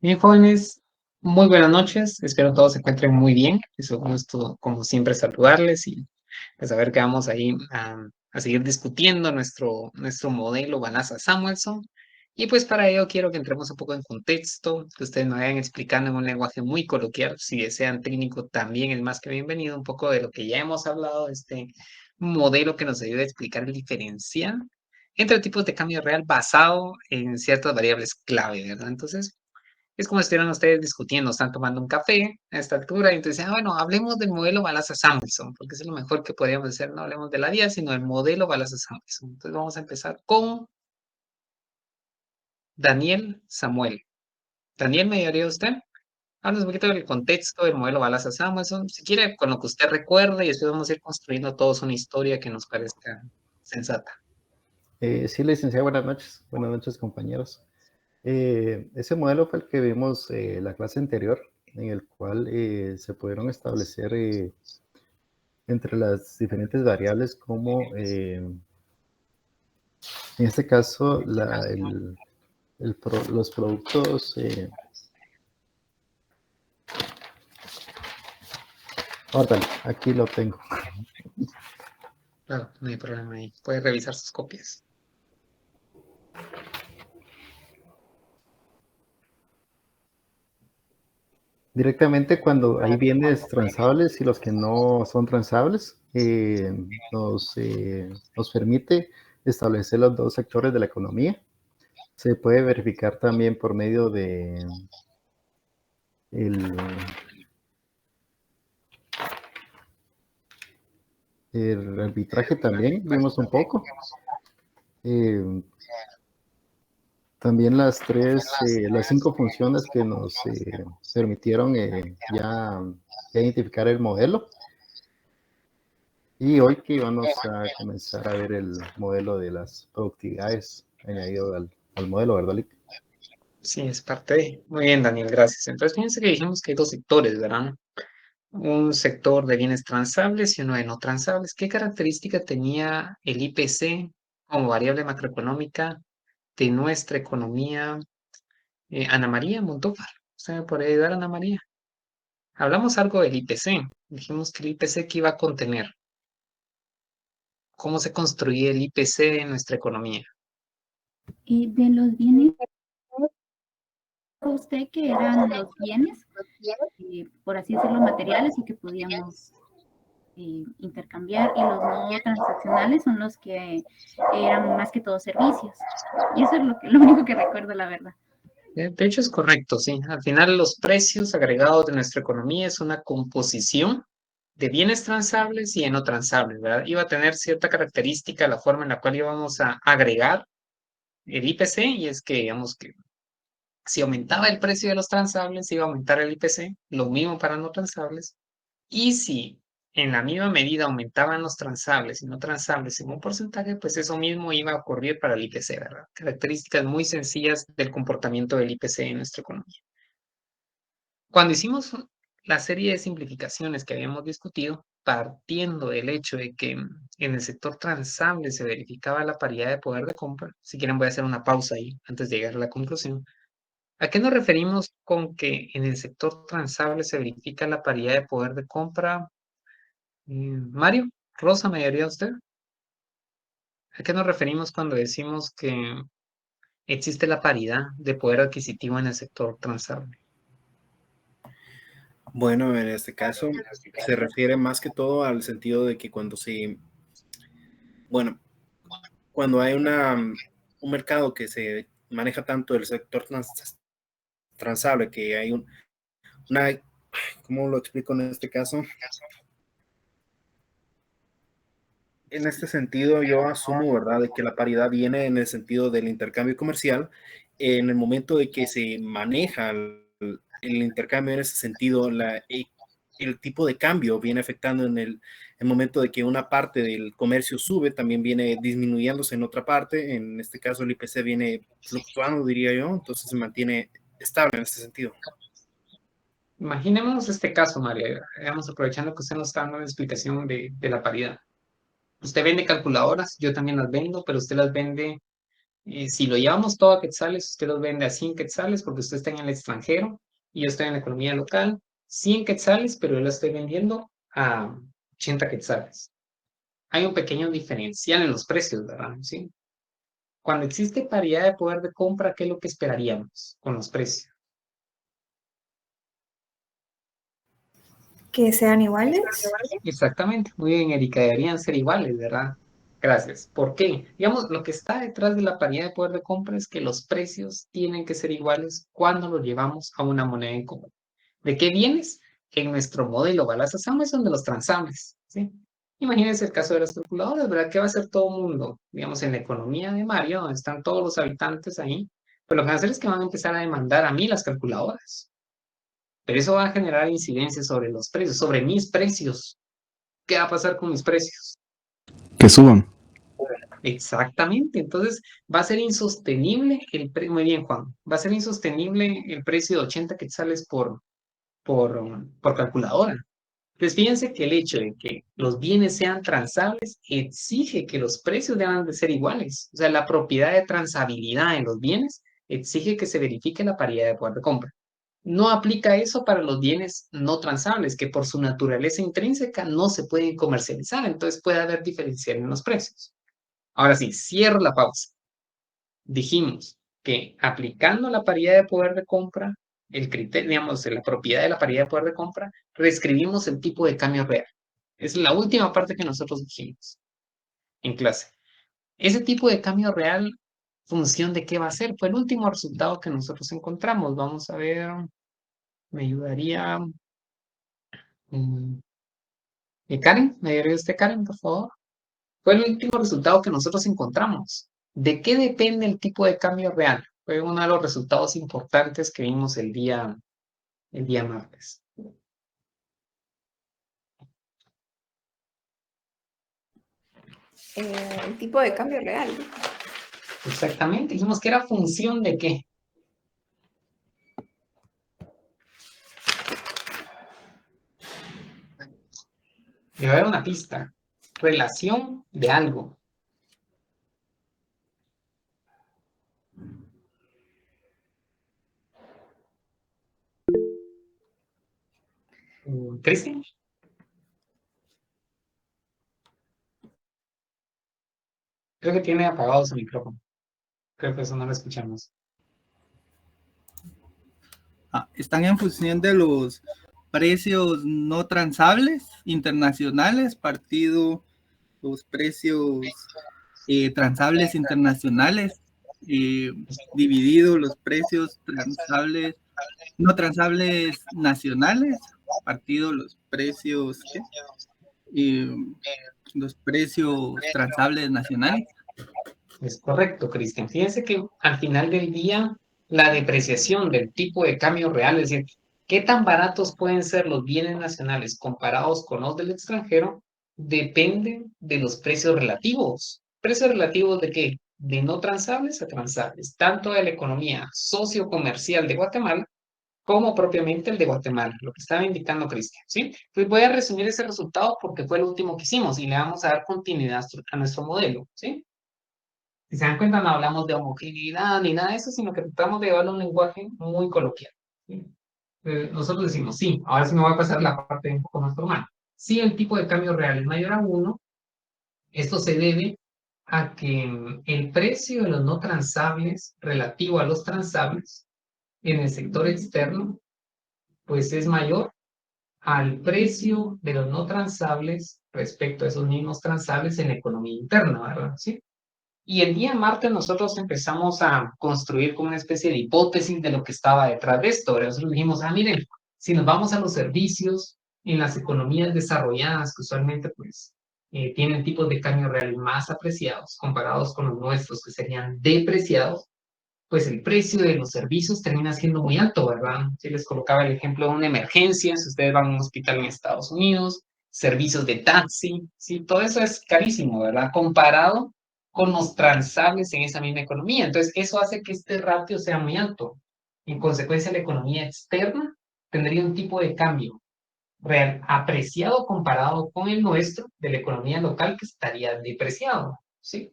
Bien, jóvenes, muy buenas noches. Espero todos se encuentren muy bien. Es un gusto, como siempre, saludarles y pues a ver que vamos ahí a seguir discutiendo nuestro modelo Balazar Samuelson. Y pues para ello quiero que entremos un poco en contexto, que ustedes me vayan explicando en un lenguaje muy coloquial. Si desean técnico, también es más que bienvenido un poco de lo que ya hemos hablado, de este modelo que nos ayuda a explicar el diferencial entre tipos de cambio real basado en ciertas variables clave, ¿verdad? Entonces, es como si estuvieran ustedes discutiendo, están tomando un café a esta altura y entonces, bueno, hablemos del modelo Balazar-Samuelson, porque es lo mejor que podríamos hacer, no hablemos de la DIA, sino del modelo Balazar-Samuelson. Entonces vamos a empezar con Daniel Samuel. Daniel, ¿me ayudaría usted? Háblanos un poquito del contexto del modelo Balazar-Samuelson, si quiere, con lo que usted recuerde, y después vamos a ir construyendo todos una historia que nos parezca sensata. Sí, licenciado, buenas noches. Buenas noches, compañeros. Ese modelo fue el que vimos la clase anterior, en el cual se pudieron establecer entre las diferentes variables como, en este caso, los productos. Órale, aquí lo tengo. Claro, no hay problema ahí. Puede revisar sus copias. Directamente cuando hay bienes transables y los que no son transables, nos permite establecer los dos sectores de la economía. Se puede verificar también por medio de el, el arbitraje también, vimos un poco. Eh, También las 5 funciones que nos permitieron ya identificar el modelo. Y hoy que vamos a comenzar a ver el modelo de las productividades añadido al modelo, ¿verdad, Lick? Sí, es parte de. Muy bien, Daniel, gracias. Entonces, fíjense que dijimos que hay dos sectores, ¿verdad? Un sector de bienes transables y uno de no transables. ¿Qué característica tenía el IPC como variable macroeconómica de nuestra economía? Ana María Montúfar. ¿Usted me puede ayudar, Ana María? Hablamos algo del IPC. Dijimos que el IPC que iba a contener. ¿Cómo se construía el IPC en nuestra economía? De los bienes, usted que eran los bienes, por así decirlo, materiales y que podíamos intercambiar, y los no transaccionales son los que eran más que todo servicios. Y eso es lo único que recuerdo, la verdad. De hecho, es correcto, sí. Al final, los precios agregados de nuestra economía es una composición de bienes transables y de no transables, ¿verdad? Iba a tener cierta característica la forma en la cual íbamos a agregar el IPC, y es que, digamos que si aumentaba el precio de los transables, iba a aumentar el IPC, lo mismo para no transables, y si en la misma medida aumentaban los transables y no transables en un porcentaje, pues eso mismo iba a ocurrir para el IPC, ¿verdad? Características muy sencillas del comportamiento del IPC en nuestra economía. Cuando hicimos la serie de simplificaciones que habíamos discutido, partiendo del hecho de que en el sector transable se verificaba la paridad de poder de compra, si quieren voy a hacer una pausa ahí antes de llegar a la conclusión. ¿A qué nos referimos con que en el sector transable se verifica la paridad de poder de compra? Mario, Rosa, ¿me ayudaría usted? ¿A qué nos referimos cuando decimos que existe la paridad de poder adquisitivo en el sector transable? Bueno, en este caso se refiere más que todo al sentido de que cuando hay un mercado que se maneja tanto el sector transable, que hay una, ¿cómo lo explico en este caso? En este sentido, yo asumo, ¿verdad?, de que la paridad viene en el sentido del intercambio comercial. En el momento de que se maneja el intercambio en ese sentido, el tipo de cambio viene afectando en el momento de que una parte del comercio sube, también viene disminuyéndose en otra parte. En este caso, el IPC viene fluctuando, diría yo, entonces se mantiene estable en este sentido. Imaginémonos este caso, María. Vamos aprovechando que usted nos está dando una explicación de la paridad. Usted vende calculadoras, yo también las vendo, pero usted las vende Si lo llevamos todo a quetzales, usted los vende a 100 quetzales porque usted está en el extranjero y yo estoy en la economía local. 100 quetzales, pero yo lo estoy vendiendo a 80 quetzales. Hay un pequeño diferencial en los precios, ¿verdad? ¿Sí? Cuando existe paridad de poder de compra, ¿qué es lo que esperaríamos con los precios? Que sean iguales. Exactamente, muy bien, Erika, deberían ser iguales, ¿verdad? Gracias. ¿Por qué? Digamos, lo que está detrás de la paridad de poder de compra es que los precios tienen que ser iguales cuando los llevamos a una moneda en común. ¿De qué bienes? En nuestro modelo Balazs es donde los transables, ¿sí? Imagínense el caso de las calculadoras, ¿verdad? ¿Qué va a hacer todo el mundo? Digamos, en la economía de Mario, donde están todos los habitantes ahí, pues lo que van a hacer es que van a empezar a demandar a mí las calculadoras. Pero eso va a generar incidencias sobre los precios, sobre mis precios. ¿Qué va a pasar con mis precios? Que suban. Exactamente, entonces va a ser insostenible el precio, muy bien Juan, va a ser insostenible el precio de 80 quetzales por calculadora. Pues fíjense que el hecho de que los bienes sean transables exige que los precios deban de ser iguales. O sea, la propiedad de transabilidad en los bienes exige que se verifique la paridad de poder de compra. No aplica eso para los bienes no transables, que por su naturaleza intrínseca no se pueden comercializar, entonces puede haber diferencial en los precios. Ahora sí, cierro la pausa. Dijimos que aplicando la paridad de poder de compra, el criterio, digamos, de la propiedad de la paridad de poder de compra, reescribimos el tipo de cambio real. Es la última parte que nosotros dijimos en clase. Ese tipo de cambio real, ¿función de qué va a ser? Fue el último resultado que nosotros encontramos. Vamos a ver, me ayudaría. Karen, ¿me ayudaría usted, Karen, por favor? Fue el último resultado que nosotros encontramos. ¿De qué depende el tipo de cambio real? Fue uno de los resultados importantes que vimos el día martes. El tipo de cambio real. Exactamente, dijimos que era función de qué. Le voy a dar una pista. Relación de algo. ¿Cristian? Creo que tiene apagado su micrófono. Creo que eso no lo escuchamos. Están en función de los precios no transables internacionales, partido los precios transables internacionales, dividido los precios transables, no transables nacionales, partido los precios, los precios transables nacionales. Es correcto, Cristian. Fíjense que al final del día, la depreciación del tipo de cambio real, es decir, qué tan baratos pueden ser los bienes nacionales comparados con los del extranjero, depende de los precios relativos. ¿Precios relativos de qué? De no transables a transables, tanto de la economía sociocomercial de Guatemala como propiamente el de Guatemala, lo que estaba indicando Cristian, ¿sí? Pues voy a resumir ese resultado porque fue el último que hicimos y le vamos a dar continuidad a nuestro modelo, ¿sí? Si se dan cuenta, no hablamos de homogeneidad ni nada de eso, sino que tratamos de llevarlo a un lenguaje muy coloquial, ¿sí? Nosotros decimos, sí, ahora sí me voy a pasar la parte un poco más formal. Si el tipo de cambio real es mayor a 1, esto se debe a que el precio de los no transables relativo a los transables en el sector externo, pues es mayor al precio de los no transables respecto a esos mismos transables en la economía interna, ¿verdad? ¿Sí? Y el día martes nosotros empezamos a construir como una especie de hipótesis de lo que estaba detrás de esto. Nosotros dijimos, miren, si nos vamos a los servicios en las economías desarrolladas, que usualmente pues tienen tipos de cambio real más apreciados comparados con los nuestros que serían depreciados, pues el precio de los servicios termina siendo muy alto, ¿verdad? Si les colocaba el ejemplo de una emergencia, si ustedes van a un hospital en Estados Unidos, servicios de taxi, ¿sí? Todo eso es carísimo, ¿verdad? Comparado con los transables en esa misma economía. Entonces, eso hace que este ratio sea muy alto. En consecuencia, la economía externa tendría un tipo de cambio real apreciado comparado con el nuestro de la economía local que estaría depreciado, ¿sí?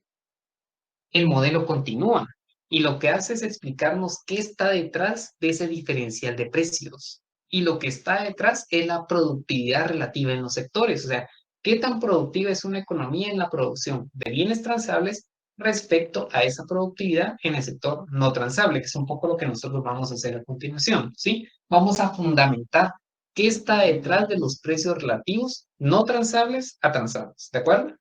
el modelo continúa y lo que hace es explicarnos qué está detrás de ese diferencial de precios. Y lo que está detrás es la productividad relativa en los sectores. O sea, qué tan productiva es una economía en la producción de bienes transables respecto a esa productividad en el sector no transable, que es un poco lo que nosotros vamos a hacer a continuación, ¿sí? Vamos a fundamentar qué está detrás de los precios relativos no transables a transables, ¿de acuerdo?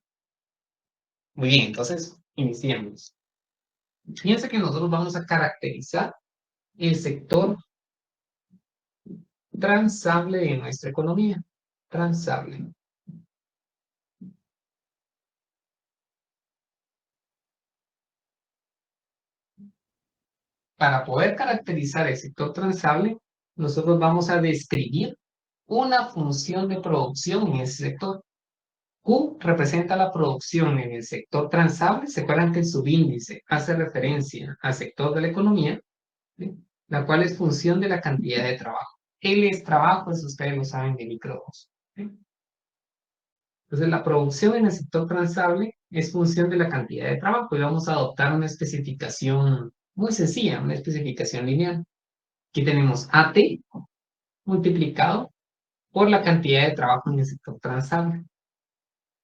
Muy bien, entonces iniciamos. Fíjense que nosotros vamos a caracterizar el sector transable de nuestra economía. Transable. Para poder caracterizar el sector transable, nosotros vamos a describir una función de producción en ese sector. Q representa la producción en el sector transable. ¿Se acuerdan que el subíndice hace referencia al sector de la economía? ¿Sí? La cual es función de la cantidad de trabajo. L es trabajo, eso ustedes lo saben de micro 2. ¿Sí? Entonces, la producción en el sector transable es función de la cantidad de trabajo y vamos a adoptar una especificación muy sencilla, una especificación lineal. Aquí tenemos AT multiplicado por la cantidad de trabajo en el sector transable.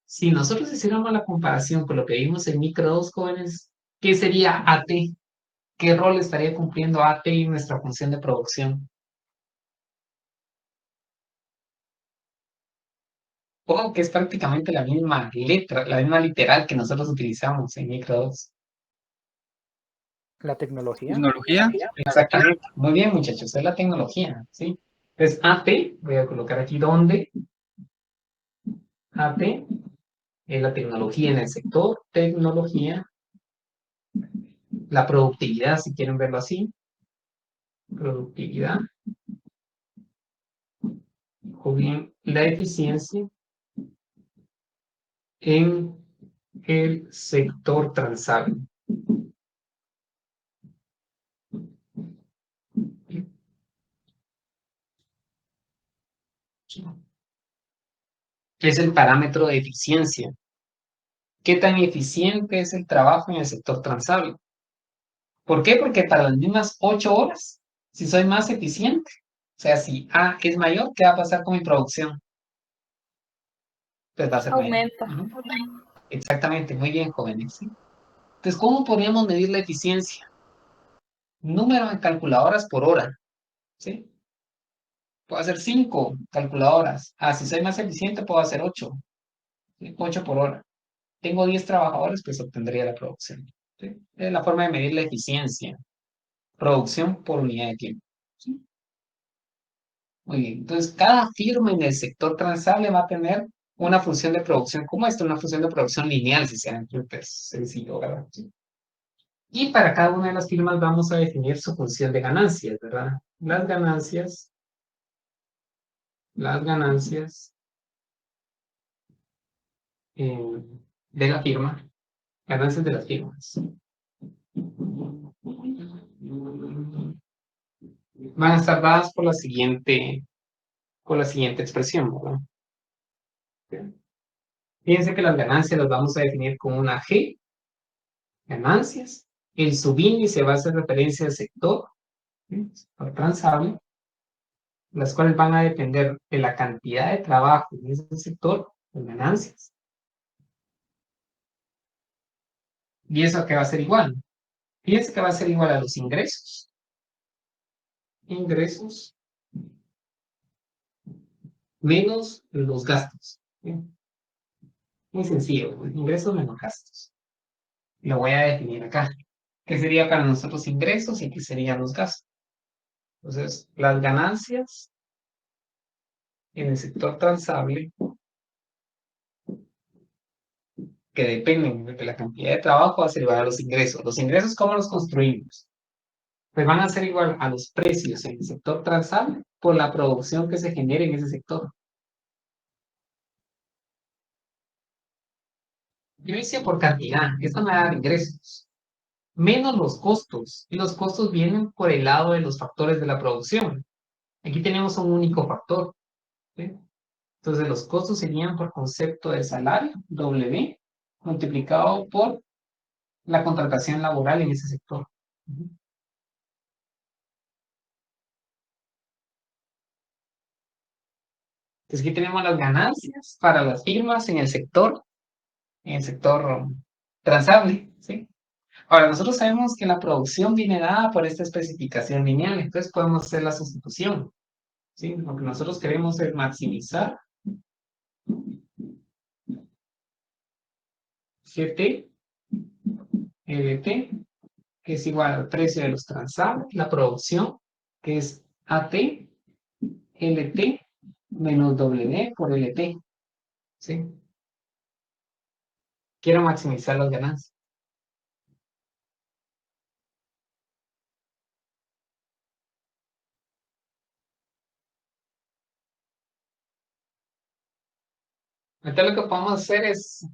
Si nosotros hiciéramos la comparación con lo que vimos en micro 2, jóvenes, ¿qué sería AT? ¿Qué rol estaría cumpliendo AT en nuestra función de producción? Ojo que es prácticamente la misma letra, la misma literal que nosotros utilizamos en micro 2. La tecnología. Tecnología. Exactamente. Muy bien, muchachos, es la tecnología, ¿sí? Entonces, AT, voy a colocar aquí donde AT es la tecnología en el sector, tecnología, la productividad, si quieren verlo así, productividad, o bien la eficiencia en el sector transable. Es el parámetro de eficiencia. ¿Qué tan eficiente es el trabajo en el sector transable? ¿Por qué? Porque para las mismas 8 horas, si soy más eficiente, o sea, si A es mayor, ¿qué va a pasar con mi producción? Pues va a ser mayor. Aumenta. Exactamente, muy bien, jóvenes. ¿Sí? Entonces, ¿cómo podríamos medir la eficiencia? Número de calculadoras por hora. ¿Sí? Puedo hacer 5 calculadoras. Ah, si soy más eficiente, puedo hacer 8. ¿Sí? 8 por hora. Tengo 10 trabajadores, pues obtendría la producción. ¿Sí? Es la forma de medir la eficiencia. Producción por unidad de tiempo. ¿Sí? Muy bien. Entonces, cada firma en el sector transable va a tener una función de producción como esta, una función de producción lineal, si se dan cuenta, es sencillo, ¿verdad? ¿Sí? Y para cada una de las firmas vamos a definir su función de ganancias, ¿verdad? Las ganancias de la firma, ganancias de las firmas. Van a estar dadas por la siguiente expresión, ¿verdad? Fíjense que las ganancias las vamos a definir con una G, ganancias. El subíndice va a hacer referencia al sector, ¿sí? Sector transable, las cuales van a depender de la cantidad de trabajo en ese sector, las ganancias. ¿Y eso qué va a ser igual? Fíjense que va a ser igual a los ingresos. Ingresos menos los gastos. ¿Sí? Muy sencillo, ingresos menos gastos. Lo voy a definir acá. ¿Qué sería para nosotros ingresos y qué serían los gastos? Entonces, las ganancias en el sector transable, que dependen de la cantidad de trabajo, va a ser igual a los ingresos. ¿Los ingresos cómo los construimos? Pues van a ser igual a los precios en el sector transable por la producción que se genere en ese sector. Yo hice por cantidad, esto me da ingresos, menos los costos, y los costos vienen por el lado de los factores de la producción. Aquí tenemos un único factor, ¿sí? Entonces los costos serían por concepto de salario, W, multiplicado por la contratación laboral en ese sector. Ujú. Entonces aquí tenemos las ganancias para las firmas en el sector transable, ¿sí? Ahora, nosotros sabemos que la producción viene dada por esta especificación lineal, entonces podemos hacer la sustitución, ¿sí? Lo que nosotros queremos es maximizar GT, LT, que es igual al precio de los transables, la producción, que es AT, LT, menos W por LT, ¿sí? Quiero maximizar las ganancias. Entonces lo que podemos hacer es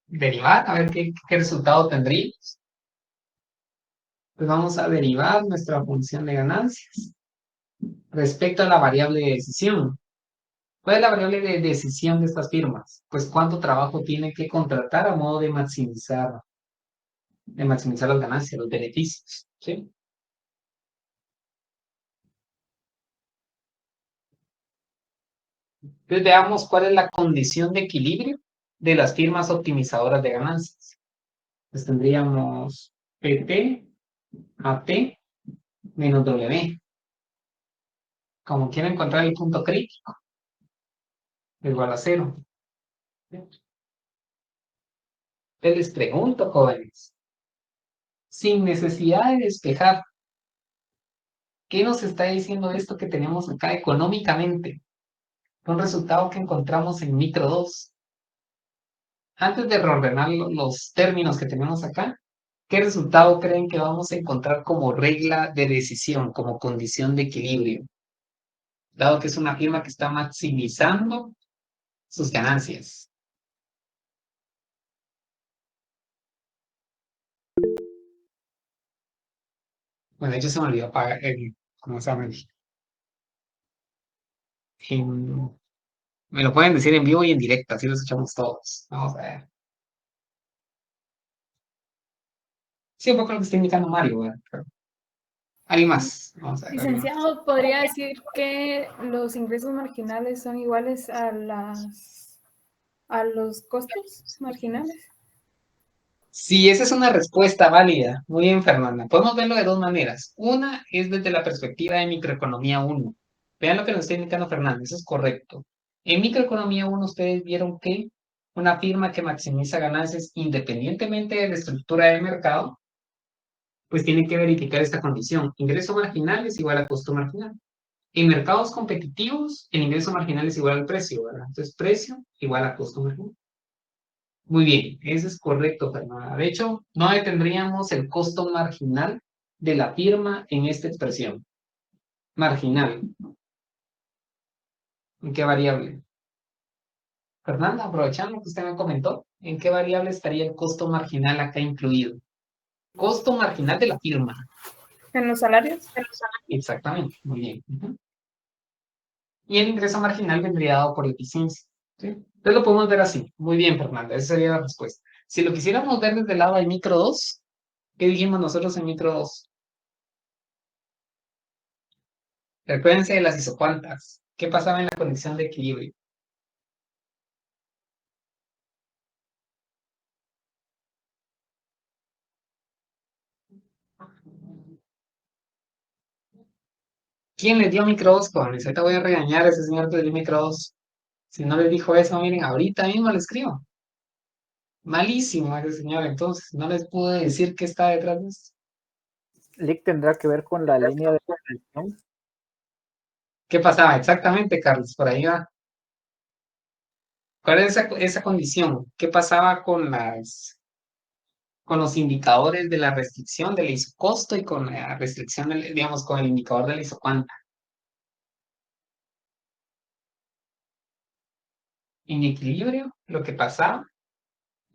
derivar, a ver qué resultado tendríamos. Pues vamos a derivar nuestra función de ganancias respecto a la variable de decisión. ¿Cuál es la variable de decisión de estas firmas? Pues cuánto trabajo tiene que contratar a modo de maximizar las ganancias, los beneficios, ¿sí? Entonces veamos cuál es la condición de equilibrio de las firmas optimizadoras de ganancias. Pues tendríamos PT, AT, menos W. Como quiero encontrar el punto crítico, igual a 0. Entonces les pregunto, jóvenes, sin necesidad de despejar, ¿qué nos está diciendo esto que tenemos acá económicamente? Un resultado que encontramos en micro 2. Antes de reordenar los términos que tenemos acá, ¿qué resultado creen que vamos a encontrar como regla de decisión, como condición de equilibrio? Dado que es una firma que está maximizando sus ganancias. Bueno, de hecho se me olvidó apagar ¿cómo se llama? Me lo pueden decir en vivo y en directo, así lo escuchamos todos. Vamos a ver. Sí, un poco lo que está indicando Mario, ¿verdad? Pero, ¿alguien más? Vamos a ver. Licenciado, ¿podría decir que los ingresos marginales son iguales a los costos marginales? Sí, esa es una respuesta válida. Muy bien, Fernanda. Podemos verlo de dos maneras. Una es desde la perspectiva de microeconomía 1. Vean lo que nos está indicando Fernanda, eso es correcto. En microeconomía 1 ustedes vieron que una firma que maximiza ganancias independientemente de la estructura del mercado, pues tiene que verificar esta condición. Ingreso marginal es igual a costo marginal. En mercados competitivos, el ingreso marginal es igual al precio, ¿verdad? Entonces, precio igual a costo marginal. Muy bien, eso es correcto, Fernanda. De hecho, no detendríamos el costo marginal de la firma en esta expresión. Marginal. ¿En qué variable? Fernanda, aprovechando que usted me comentó, ¿en qué variable estaría el costo marginal acá incluido? Costo marginal de la firma. ¿En los salarios? Exactamente, muy bien. Y el ingreso marginal vendría dado por la eficiencia, ¿sí? Entonces lo podemos ver así. Muy bien, Fernanda, esa sería la respuesta. Si lo quisiéramos ver desde el lado de micro 2, ¿qué dijimos nosotros en micro 2? Recuérdense de las isocuantas. ¿Qué pasaba en la condición de equilibrio? ¿Quién les dio micro 2, jóvenes? Ahorita voy a regañar a ese señor que le dio micro 2. Si no les dijo eso, miren, ahorita mismo le escribo. Malísimo ese señor, entonces no les pude decir qué está detrás de esto. LIC tendrá que ver con la línea de producción. ¿Qué pasaba? Exactamente, Carlos, por ahí va. ¿Cuál es esa condición? ¿Qué pasaba con los indicadores de la restricción del isocosto y con la restricción, digamos, con el indicador de la isocuanta? En equilibrio, lo que pasaba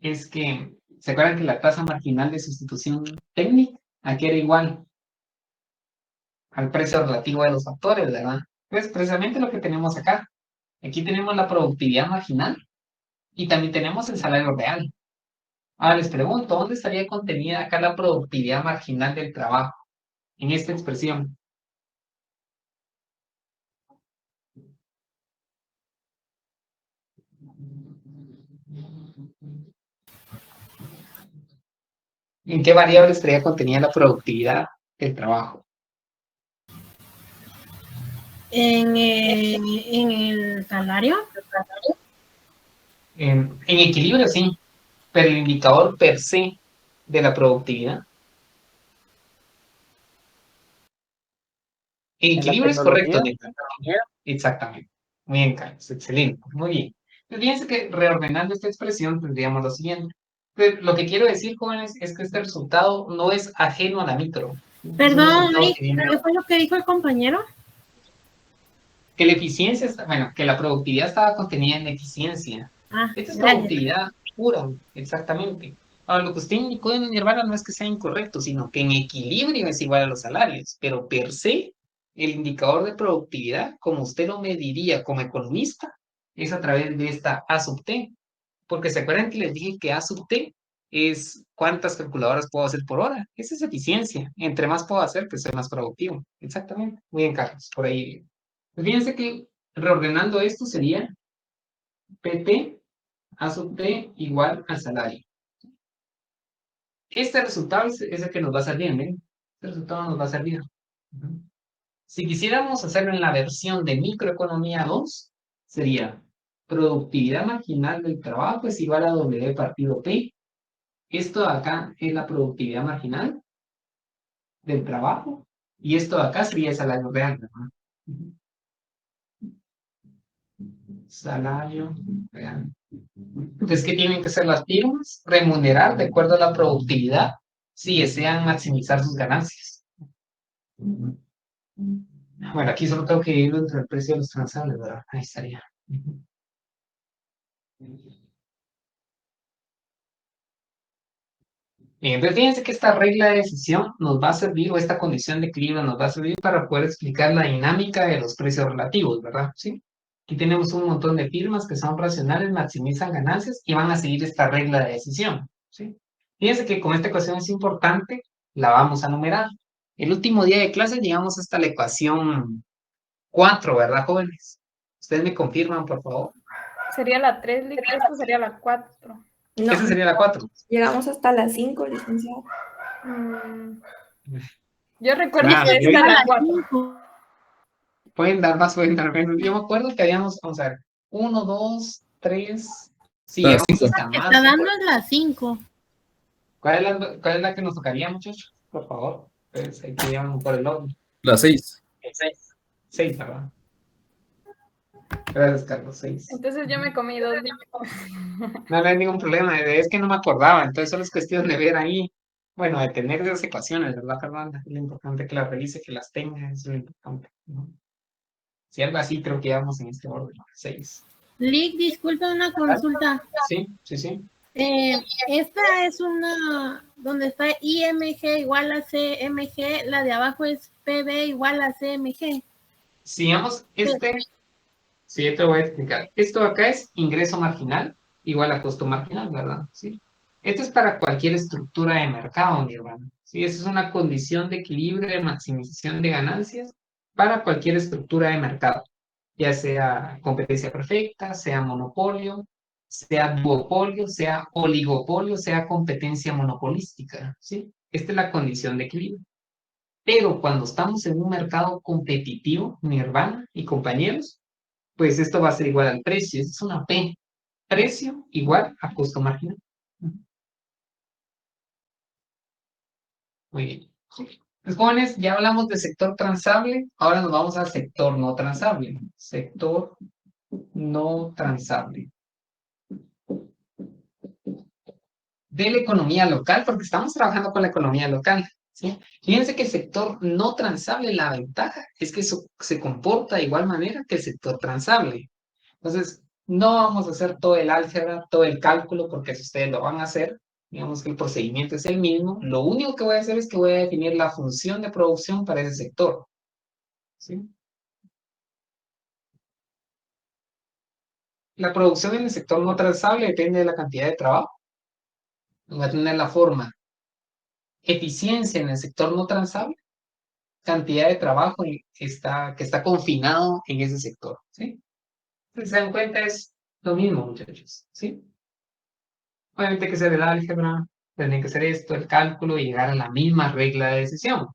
es que, ¿se acuerdan que la tasa marginal de sustitución técnica aquí era igual al precio relativo de los factores, ¿verdad? Pues precisamente lo que tenemos acá. Aquí tenemos la productividad marginal y también tenemos el salario real. Ahora les pregunto, ¿dónde estaría contenida acá la productividad marginal del trabajo? En esta expresión. ¿En qué variable estaría contenida la productividad del trabajo? En el salario. En equilibrio, sí, pero el indicador per se de la productividad. En En la equilibrio es correcto, tecnología. Nicolás. Exactamente. Muy bien, Carlos. Excelente. Muy bien. Pues fíjense que reordenando esta expresión tendríamos lo siguiente. Pues, lo que quiero decir, jóvenes, es que este resultado no es ajeno a la micro. Es un Perdón, resultado que viene ¿qué fue lo que dijo el compañero? que la eficiencia, bueno, que la productividad estaba contenida en eficiencia. Ah, Esta es gracias. productividad pura, exactamente. Ahora, lo que usted indicó en Nirvana no es que sea incorrecto, sino que en equilibrio es igual a los salarios, pero per se, el indicador de productividad, como usted lo mediría como economista, es a través de esta A sub T, porque se acuerdan que les dije que A sub T es cuántas calculadoras puedo hacer por hora. Esa es eficiencia. Entre más puedo hacer, pues soy más productivo. Exactamente. Muy bien, Carlos. Por ahí. Pues fíjense que reordenando esto sería PT A sub T igual al salario. Este resultado es el que nos va a servir, ¿ven? Este resultado nos va a servir. Ujú. Si quisiéramos hacerlo en la versión de microeconomía 2, sería productividad marginal del trabajo es igual a W partido P. Esto de acá es la productividad marginal del trabajo y esto de acá sería el salario real, ¿verdad? Ujú. Salario real. Entonces, ¿qué tienen que hacer las firmas? Remunerar de acuerdo a la productividad si desean maximizar sus ganancias. Bueno, aquí solo tengo que ir entre el precio de los transables, ¿verdad? Ahí estaría. Bien, entonces fíjense que esta regla de decisión nos va a servir, o esta condición de equilibrio nos va a servir para poder explicar la dinámica de los precios relativos, ¿verdad? ¿Sí? Aquí tenemos un montón de firmas que son racionales, maximizan ganancias y van a seguir esta regla de decisión, ¿sí? Fíjense que con esta ecuación es importante, la vamos a numerar. El último día de clase llegamos hasta la ecuación 4, ¿verdad, jóvenes? Ustedes me confirman, por favor. Sería la 3, esto sería la 4. No, Esa sería la 4. llegamos hasta las 5, licenciado. Yo recuerdo Claro, que yo esta es ahorita- la 4. Pueden dar más, pueden dar menos. Yo me acuerdo que habíamos, vamos a ver, 1, 2, 3. Sí, Las llegamos cinco. hasta Que más. está dando es las 5. ¿Cuál es la que nos tocaría, muchachos? Por favor. Pues hay que llevarnos por el orden. Las 6. 6, ¿verdad? Gracias, Carlos. 6. Entonces yo me comí 2. No hay ningún problema. Es que no me acordaba. Entonces solo es cuestión de ver ahí. Bueno, de tener esas ecuaciones, ¿verdad, Fernanda? Es lo importante que las revise, que las tenga. Es lo importante, ¿no? Si algo así, creo que íbamos en este orden. 6. Lick, disculpe una consulta. Sí, sí, sí. Esta es una donde está IMG igual a CMG, la de abajo es PB igual a CMG. Sigamos sí, yo te voy a explicar. Esto acá es ingreso marginal igual a costo marginal, ¿verdad? Sí. Esto es para cualquier estructura de mercado, mi hermano. Sí, esa es una condición de equilibrio de maximización de ganancias para cualquier estructura de mercado, ya sea competencia perfecta, sea monopolio, sea duopolio, sea oligopolio, sea competencia monopolística, ¿sí? Esta es la condición de equilibrio. Pero cuando estamos en un mercado competitivo, Nirvana y compañeros, pues esto va a ser igual al precio. Es una P. Precio igual a costo marginal. Muy bien. Pues, jóvenes, ya hablamos de sector transable. Ahora nos vamos al sector no transable. Sector no transable. De la economía local, porque estamos trabajando con la economía local. ¿Sí? Fíjense que el sector no transable, la ventaja es que se comporta de igual manera que el sector transable. Entonces, no vamos a hacer todo el álgebra, todo el cálculo, porque si ustedes lo van a hacer, digamos que el procedimiento es el mismo. Lo único que voy a hacer es que voy a definir la función de producción para ese sector. ¿Sí? La producción en el sector no transable depende de la cantidad de trabajo. va a tener la forma eficiencia en el sector no transable, cantidad de trabajo que está confinado en ese sector, ¿sí? Si se dan cuenta, es lo mismo, muchachos, ¿sí? Obviamente hay que hacer el álgebra, tienen que hacer esto, el cálculo y llegar a la misma regla de decisión.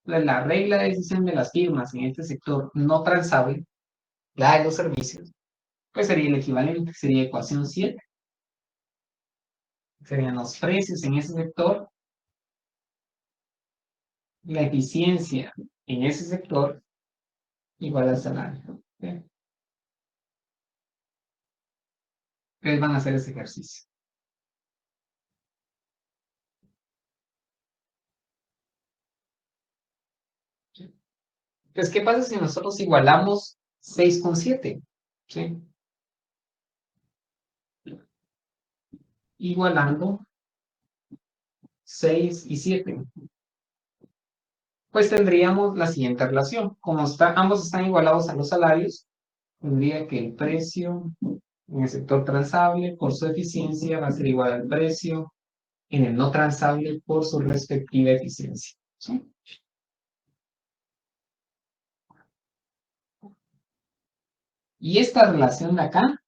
La regla de decisión de las firmas en este sector no transable, la de los servicios, pues sería el equivalente, sería ecuación 7. Serían los precios en ese sector, la eficiencia en ese sector igual al salario. ¿Okay? Ustedes van a hacer ese ejercicio. Entonces, ¿qué pasa si nosotros igualamos 6 con 7? ¿Sí? Igualando 6 y 7. Pues tendríamos la siguiente relación. Como ambos están igualados a los salarios, tendría que el precio en el sector transable por su eficiencia va a ser igual al precio en el no transable por su respectiva eficiencia. ¿Sí? Y esta relación de acá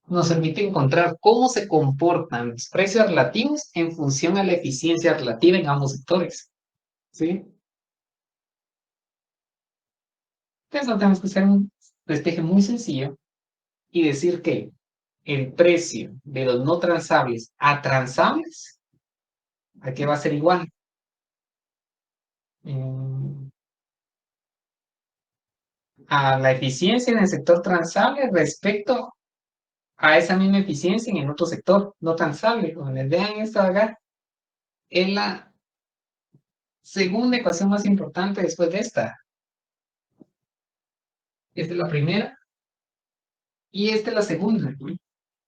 nos permite encontrar cómo se comportan los precios relativos en función a la eficiencia relativa en ambos sectores. ¿Sí? Entonces no tenemos que hacer un despeje muy sencillo y decir que el precio de los no transables a transables, ¿a qué va a ser igual? A la eficiencia en el sector transable respecto a esa misma eficiencia en el otro sector no transable. Como les vean esto de acá, es la segunda ecuación más importante después de esta. Esta es la primera y esta es la segunda.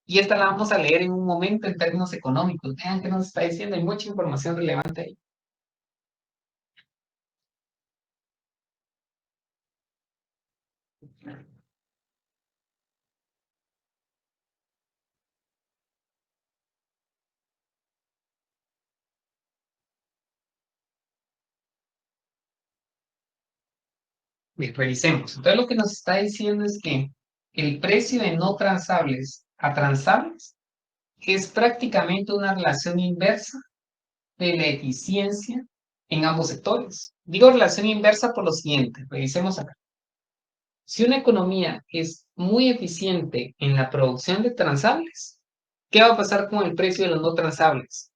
Y esta la vamos a leer en un momento en términos económicos. Vean qué nos está diciendo, hay mucha información relevante ahí. Bien, revisemos. Entonces lo que nos está diciendo es que el precio de no transables a transables es prácticamente una relación inversa de la eficiencia en ambos sectores. Digo relación inversa por lo siguiente, revisemos acá. Si una economía es muy eficiente en la producción de transables, ¿qué va a pasar con el precio de los no transables?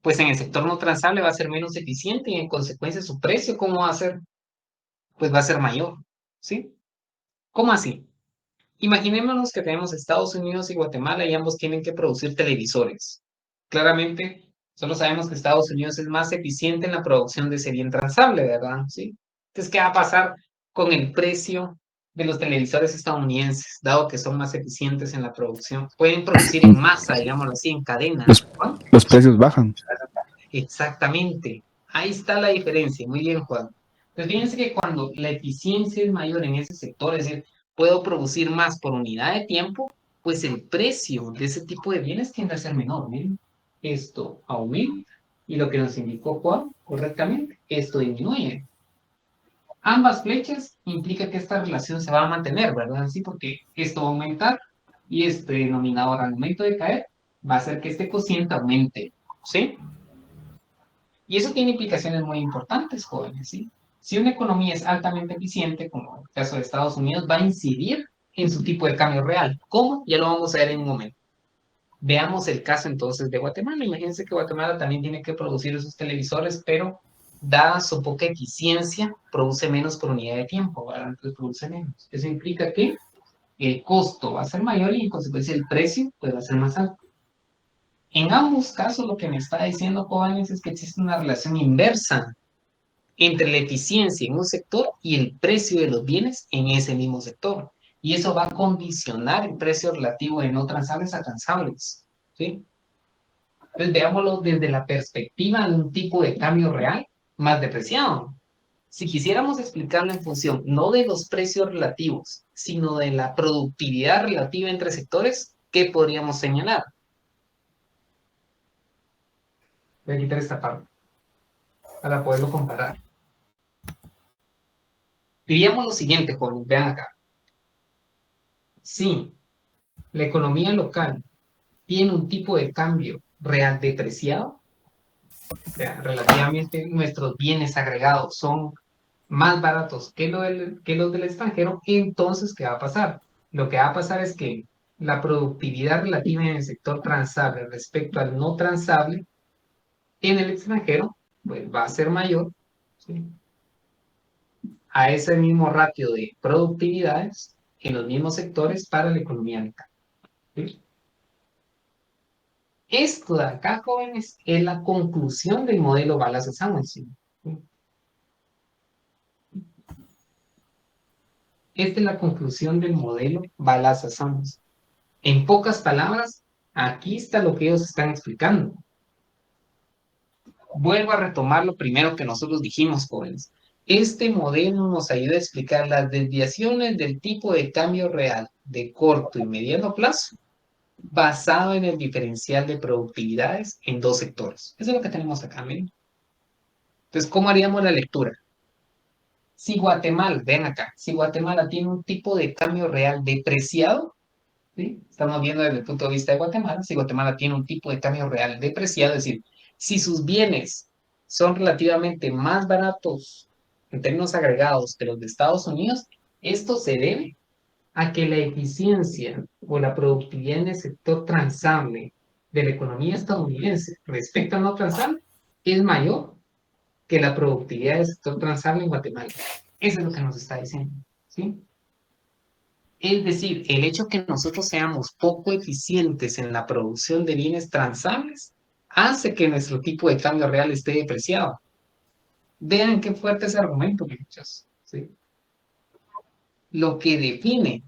Pues en el sector no transable va a ser menos eficiente y en consecuencia su precio, ¿cómo va a ser? Pues va a ser mayor, ¿sí? ¿Cómo así? Imaginémonos que tenemos Estados Unidos y Guatemala y ambos tienen que producir televisores. Claramente, solo sabemos que Estados Unidos es más eficiente en la producción de serie intransable, ¿verdad? ¿Sí? Entonces, ¿qué va a pasar con el precio de los televisores estadounidenses, dado que son más eficientes en la producción? Pueden producir en masa, digámoslo así, en cadena. Los precios bajan. Exactamente. Ahí está la diferencia. Muy bien, Juan. Entonces, fíjense que cuando la eficiencia es mayor en ese sector, es decir, puedo producir más por unidad de tiempo, pues el precio de ese tipo de bienes tiende a ser menor. Miren, esto aumenta y lo que nos indicó Juan correctamente, esto disminuye. Ambas flechas implica que esta relación se va a mantener, ¿verdad? Sí, porque esto va a aumentar y este denominador al momento de caer va a hacer que este cociente aumente, ¿sí? Y eso tiene implicaciones muy importantes, jóvenes, ¿sí? Si una economía es altamente eficiente, como el caso de Estados Unidos, va a incidir en su tipo de cambio real. ¿Cómo? Ya lo vamos a ver en un momento. Veamos el caso entonces de Guatemala. Imagínense que Guatemala también tiene que producir esos televisores, pero dada su poca eficiencia, produce menos por unidad de tiempo, ¿verdad? Entonces produce menos. Eso implica que el costo va a ser mayor y en consecuencia el precio pues, va a ser más alto. En ambos casos lo que me está diciendo, jóvenes, es que existe una relación inversa entre la eficiencia en un sector y el precio de los bienes en ese mismo sector. Y eso va a condicionar el precio relativo de no transables a transables, ¿sí? Entonces veámoslo desde la perspectiva de un tipo de cambio real más depreciado. Si quisiéramos explicarlo en función no de los precios relativos, sino de la productividad relativa entre sectores, ¿qué podríamos señalar? Voy a quitar esta parte para poderlo comparar. Diríamos lo siguiente, jóvenes, vean acá. Si la economía local tiene un tipo de cambio real depreciado, o sea, relativamente nuestros bienes agregados son más baratos que los del extranjero, entonces, ¿qué va a pasar? Lo que va a pasar es que la productividad relativa en el sector transable respecto al no transable en el extranjero, pues va a ser mayor, ¿sí?, a ese mismo ratio de productividades en los mismos sectores para la economía local, ¿sí? Esto de acá, jóvenes, es la conclusión del modelo Wallace-Samuelson, ¿sí? Esta es la conclusión del modelo Wallace-Samuelson. En pocas palabras, aquí está lo que ellos están explicando. Vuelvo a retomar lo primero que nosotros dijimos, jóvenes. Este modelo nos ayuda a explicar las desviaciones del tipo de cambio real de corto y mediano plazo basado en el diferencial de productividades en dos sectores. Eso es lo que tenemos acá, miren. Entonces, ¿cómo haríamos la lectura? Si Guatemala, ven acá, si Guatemala tiene un tipo de cambio real depreciado, ¿sí? Estamos viendo desde el punto de vista de Guatemala, si Guatemala tiene un tipo de cambio real depreciado, es decir, si sus bienes son relativamente más baratos en términos agregados que los de Estados Unidos, esto se debe a que la eficiencia o la productividad en el sector transable de la economía estadounidense respecto al no transable es mayor que la productividad del sector transable en Guatemala. Eso es lo que nos está diciendo, ¿sí? Es decir, el hecho que nosotros seamos poco eficientes en la producción de bienes transables hace que nuestro tipo de cambio real esté depreciado. Vean qué fuerte es ese argumento, muchachos, ¿sí? Lo que define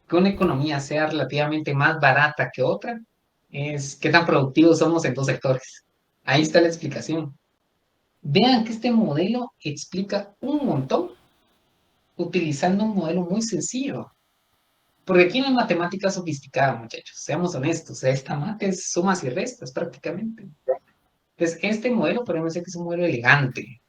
que una economía sea relativamente más barata que otra es qué tan productivos somos en dos sectores. Ahí está la explicación. Vean que este modelo explica un montón utilizando un modelo muy sencillo. Porque aquí no hay matemática sofisticada, muchachos, seamos honestos. Esta mate es sumas y restas prácticamente. Entonces, este modelo podemos decir que es un modelo elegante.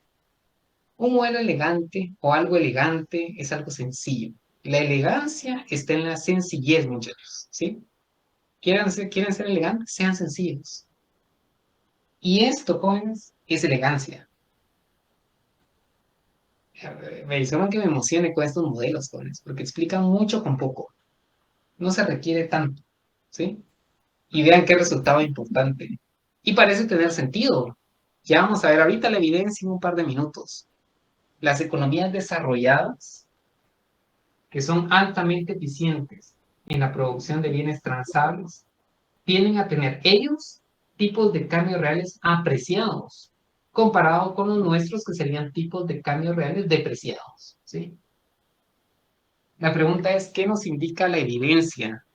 Un modelo elegante o algo elegante es algo sencillo. La elegancia está en la sencillez, muchachos, ¿sí? ¿Quieren ser elegantes? Sean sencillos. Y esto, jóvenes, es elegancia. Me dice que me emocione con estos modelos, jóvenes, porque explican mucho con poco. No se requiere tanto, ¿sí? Y vean qué resultado importante. Y parece tener sentido. Ya vamos a ver ahorita la evidencia en un par de minutos. Las economías desarrolladas, que son altamente eficientes en la producción de bienes transables, tienden a tener ellos tipos de cambio reales apreciados, comparado con los nuestros que serían tipos de cambio reales depreciados, ¿sí? La pregunta es, ¿qué nos indica la evidencia?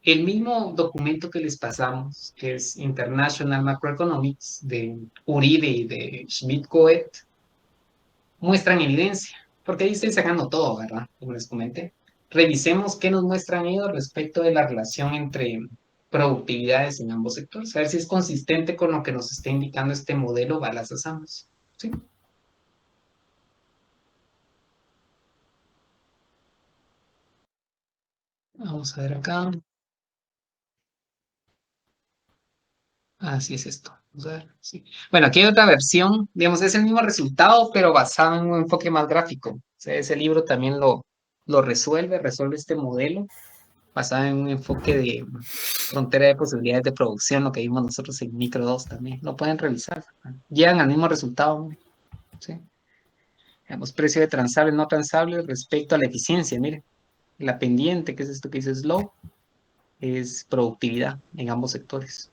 El mismo documento que les pasamos, que es International Macroeconomics de Uribe y de Schmidt-Cohen, muestran evidencia, porque ahí estoy sacando todo, ¿verdad? Como les comenté. Revisemos qué nos muestran ellos respecto de la relación entre productividades en ambos sectores, a ver si es consistente con lo que nos está indicando este modelo Wallace-Samuelson, ¿sí? Vamos a ver acá. Así es esto. Vamos a ver, sí. Bueno, aquí hay otra versión, digamos, es el mismo resultado, pero basado en un enfoque más gráfico. O sea, ese libro también lo resuelve este modelo, basado en un enfoque de frontera de posibilidades de producción, lo que vimos nosotros en Micro 2 también. Lo pueden revisar. Llegan al mismo resultado, ¿sí? Digamos, precio de transable, no transable respecto a la eficiencia. Miren, la pendiente, que es esto que dice slow, es productividad en ambos sectores.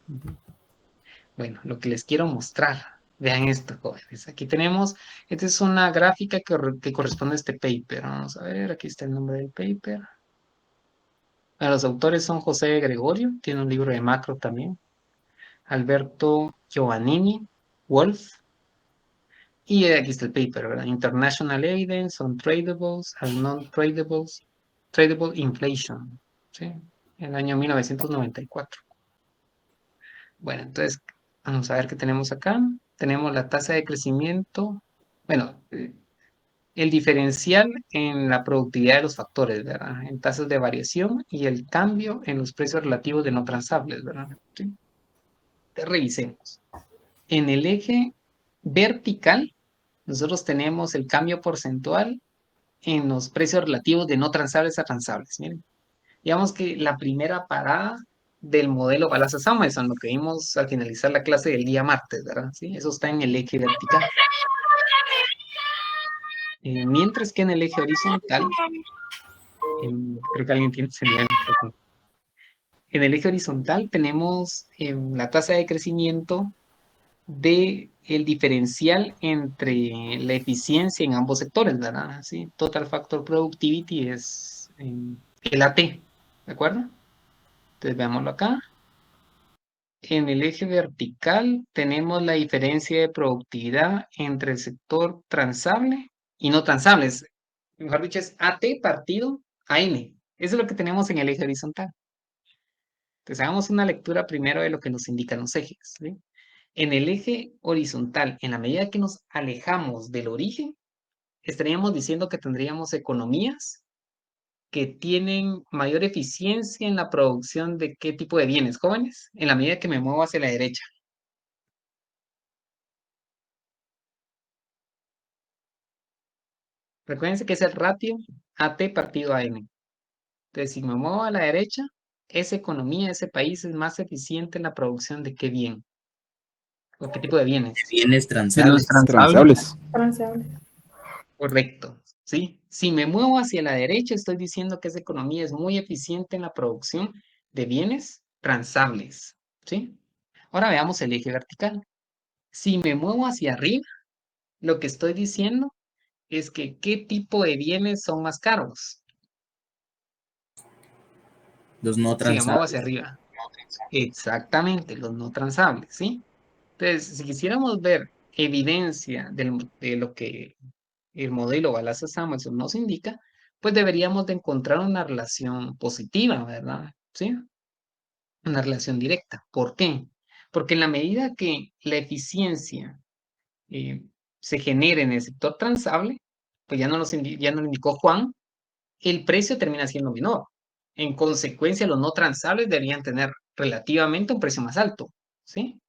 Bueno, lo que les quiero mostrar, vean esto, jóvenes. Aquí tenemos, esta es una gráfica que corresponde a este paper. Vamos a ver, aquí está el nombre del paper. Bueno, los autores son José Gregorio, tiene un libro de macro también. Alberto Giovannini, Wolf. Y aquí está el paper, ¿verdad? International Evidence on Tradables and Non-Tradables, Tradable Inflation, ¿sí? En el año 1994. Bueno, entonces, Vamos a ver qué tenemos acá. Tenemos la tasa de crecimiento. Bueno, el diferencial en la productividad de los factores, ¿verdad? En tasas de variación y el cambio en los precios relativos de no transables, ¿verdad? ¿Sí? Entonces, revisemos. En el eje vertical, nosotros tenemos el cambio porcentual en los precios relativos de no transables a transables. Miren, digamos que la primera parada del modelo Balazs-Samuelson, lo que vimos al finalizar la clase del día martes, ¿verdad? ¿Sí? Eso está en el eje vertical. Mientras que en el eje horizontal, creo que alguien tiene encendido el micrófono. En el eje horizontal tenemos la tasa de crecimiento de el diferencial entre la eficiencia en ambos sectores, ¿verdad? ¿Sí? Total Factor Productivity es el AT, ¿de acuerdo? Entonces veámoslo acá. En el eje vertical tenemos la diferencia de productividad entre el sector transable y no transables. Mejor dicho, es AT partido AM. Eso es lo que tenemos en el eje horizontal. Entonces hagamos una lectura primero de lo que nos indican los ejes, ¿sí? En el eje horizontal, en la medida que nos alejamos del origen, estaríamos diciendo que tendríamos economías que tienen mayor eficiencia en la producción de qué tipo de bienes, jóvenes, en la medida que me muevo hacia la derecha. Recuérdense que es el ratio AT partido AM. Entonces, si me muevo a la derecha, esa economía, ese país es más eficiente en la producción de qué bien o qué tipo de bienes. Bienes De los transables. transables. Transables. Correcto, ¿sí? Si me muevo hacia la derecha, estoy diciendo que esa economía es muy eficiente en la producción de bienes transables, ¿sí? Ahora veamos el eje vertical. Si me muevo hacia arriba, lo que estoy diciendo es que qué tipo de bienes son más caros. Los no Si me muevo hacia transables. arriba. Exactamente, los no transables, ¿sí? Entonces, si quisiéramos ver evidencia de lo que el modelo Balazs-Samuelson nos indica, pues deberíamos de encontrar una relación positiva, ¿verdad? ¿Sí? Una relación directa. ¿Por qué? Porque en la medida que la eficiencia eh, se genere en el sector transable, pues ya ya nos lo indicó Juan, el precio termina siendo menor. En consecuencia, los no transables deberían tener relativamente un precio más alto, ¿sí?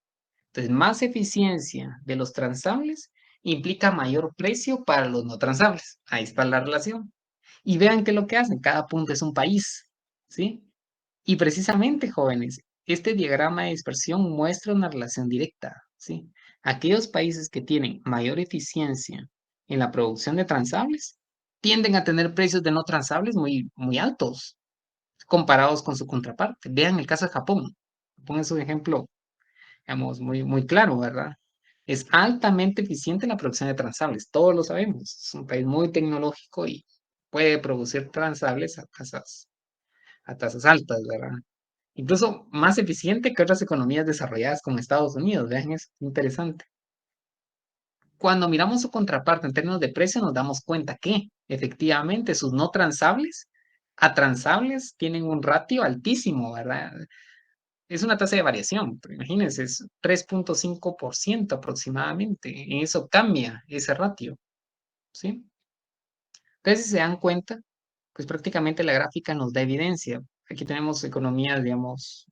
Entonces, más eficiencia de los transables implica mayor precio para los no transables. Ahí está la relación. Y vean qué es lo que hacen. Cada punto es un país, ¿sí? Y precisamente, jóvenes, este diagrama de dispersión muestra una relación directa, ¿sí? Aquellos países que tienen mayor eficiencia en la producción de transables tienden a tener precios de no transables muy, muy altos comparados con su contraparte. Vean el caso de Japón. Japón es un ejemplo, digamos, muy, muy claro, ¿verdad? Es altamente eficiente en la producción de transables, todos lo sabemos. Es un país muy tecnológico y puede producir transables a tasas altas, ¿verdad? Incluso más eficiente que otras economías desarrolladas como Estados Unidos. Vean, es interesante. Cuando miramos su contraparte en términos de precio, nos damos cuenta que efectivamente sus no transables a transables tienen un ratio altísimo, ¿verdad? Es una tasa de variación, pero imagínense, es 3.5% aproximadamente. En eso cambia ese ratio, ¿sí? Entonces, si se dan cuenta, pues prácticamente la gráfica nos da evidencia. Aquí tenemos economías, digamos,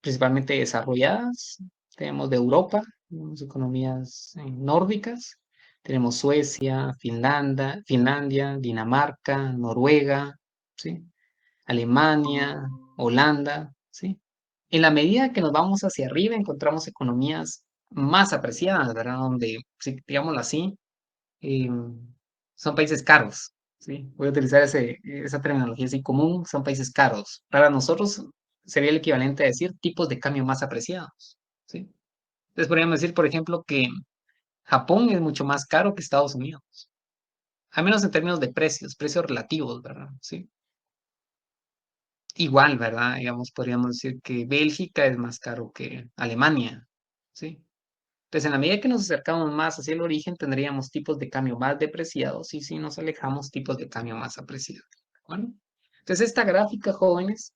principalmente desarrolladas. Tenemos de Europa, tenemos economías nórdicas. Tenemos Suecia, Finlandia, Dinamarca, Noruega, ¿sí? Alemania, Holanda, ¿sí? En la medida que nos vamos hacia arriba, encontramos economías más apreciadas, ¿verdad? Donde, si, digámoslo así, eh, son países caros, ¿sí? Voy a utilizar esa terminología así común, son países caros. Para nosotros sería el equivalente a decir tipos de cambio más apreciados, ¿sí? Entonces podríamos decir, por ejemplo, que Japón es mucho más caro que Estados Unidos, al menos en términos de precios relativos, ¿verdad? Sí. Igual, ¿verdad? Digamos, podríamos decir que Bélgica es más caro que Alemania, ¿sí? Entonces, en la medida que nos acercamos más hacia el origen, tendríamos tipos de cambio más depreciados y si nos alejamos, tipos de cambio más apreciados, ¿de acuerdo? Entonces, esta gráfica, jóvenes,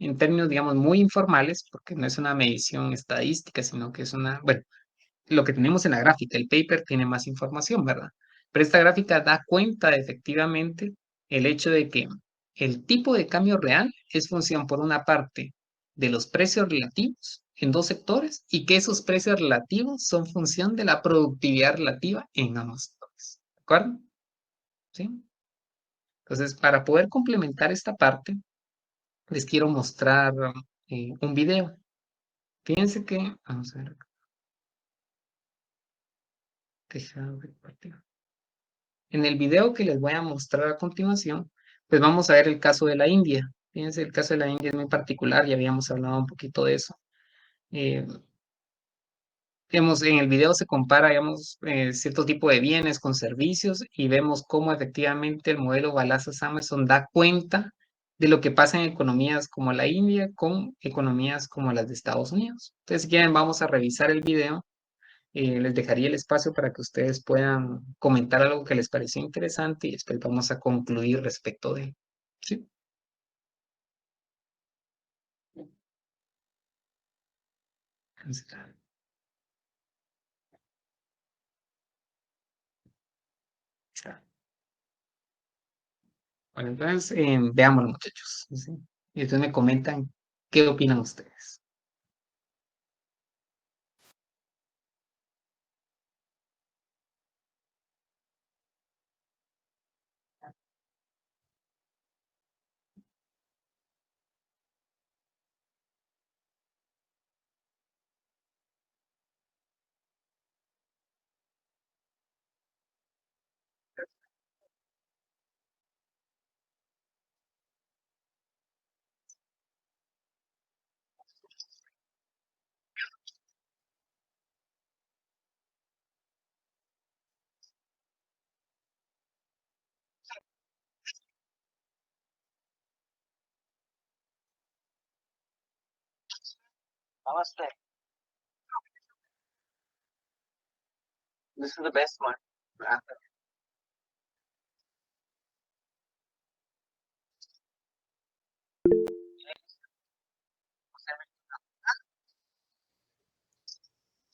en términos, digamos, muy informales, porque no es una medición estadística, sino que es bueno, lo que tenemos en la gráfica, el paper tiene más información, ¿verdad? Pero esta gráfica da cuenta de, efectivamente, el hecho de que el tipo de cambio real es función, por una parte, de los precios relativos en dos sectores y que esos precios relativos son función de la productividad relativa en ambos sectores. ¿De acuerdo? ¿Sí? Entonces, para poder complementar esta parte, les quiero mostrar un video. Fíjense que, vamos a ver acá. Deja ver partido. En el video que les voy a mostrar a continuación, pues vamos a ver el caso de la India. Fíjense, el caso de la India es muy particular, ya habíamos hablado un poquito de eso. En el video se compara, digamos, cierto tipo de bienes con servicios y vemos cómo efectivamente el modelo Balazs-Samuelson da cuenta de lo que pasa en economías como la India con economías como las de Estados Unidos. Entonces, si quieren, vamos a revisar el video. Les dejaría el espacio para que ustedes puedan comentar algo que les pareció interesante y después vamos a concluir respecto de él. ¿Sí? Cancelar. Bueno, entonces veámoslo, muchachos. ¿Sí? Y entonces me comentan qué opinan ustedes. Namaste. This is the best one.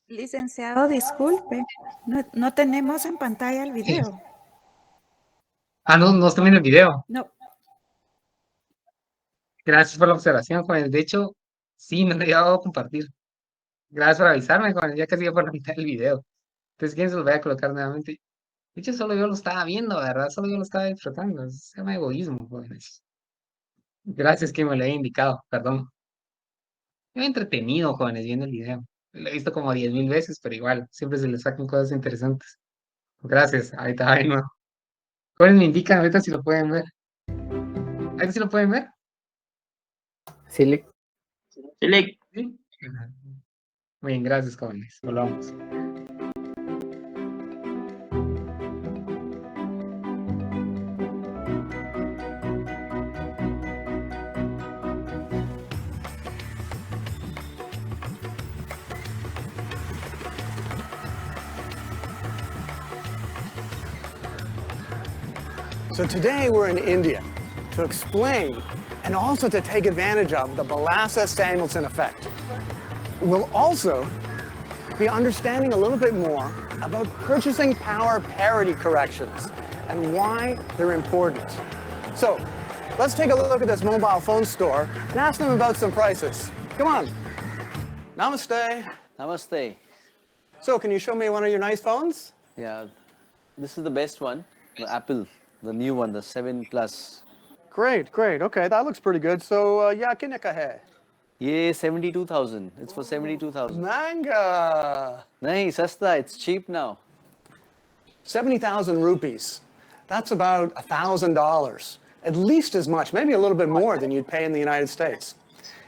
Licenciado, disculpe, no tenemos en pantalla el video. No están viendo el video. No. Gracias por la observación, jóvenes. De hecho, sí, no le había dado a compartir. Gracias por avisarme, jóvenes. Ya casi iba por la mitad del video. Entonces, ¿quién se los voy a colocar nuevamente? De hecho, solo yo lo estaba viendo, ¿verdad? Solo yo lo estaba disfrutando. Se llama egoísmo, jóvenes. Gracias que me lo haya indicado, perdón. Me he entretenido, jóvenes, viendo el video. Lo he visto como 10,000 veces, pero igual, siempre se les sacan cosas interesantes. Gracias, ahí está, de nuevo. Jóvenes, me indican ahorita si lo pueden ver. ¿Ahí sí lo pueden ver? Sí. ¿Sí? Muy bien, gracias, jóvenes. Volvamos. So today we're in India to explain and also to take advantage of the Balazs-Samuelson effect. We'll also be understanding a little bit more about purchasing power parity corrections and why they're important. So let's take a look at this mobile phone store and ask them about some prices. Come on. Namaste. Namaste. So can you show me one of your nice phones? Yeah, this is the best one, the Apple, the new one, the 7 Plus. Great, great. Okay, that looks pretty good. So, yeah, कितने का है? Yeah, 72,000. It's for 72,000. Manga. Nahi, sasta. It's cheap now. 70,000 rupees. That's about $1,000. At least as much, maybe a little bit more than you'd pay in the United States.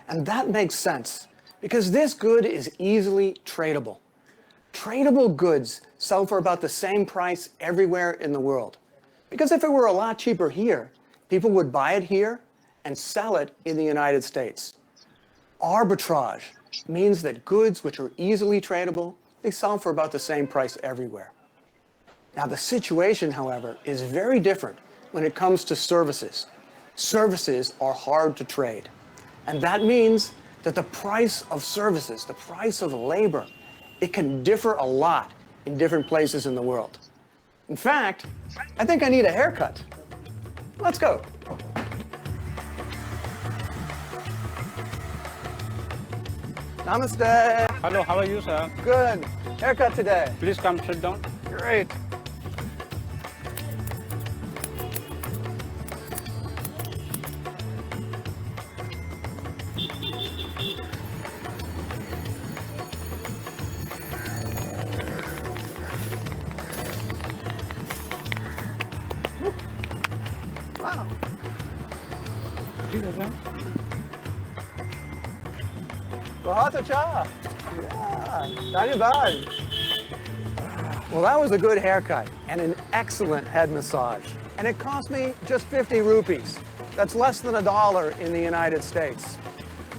And that makes sense because this good is easily tradable. Tradable goods sell for about the same price everywhere in the world. Because if it were a lot cheaper here, people would buy it here and sell it in the United States. Arbitrage means that goods which are easily tradable, they sell for about the same price everywhere. Now the situation, however, is very different when it comes to services. Services are hard to trade. And that means that the price of services, the price of labor, it can differ a lot in different places in the world. In fact, I think I need a haircut. Let's go. Namaste. Hello, how are you, sir? Good. Haircut today. Please come sit down. Great. Wow. Bahata cha. Yeah, dhanyavad. Well, that was a good haircut and an excellent head massage. And it cost me just 50 rupees. That's less than $1 in the United States.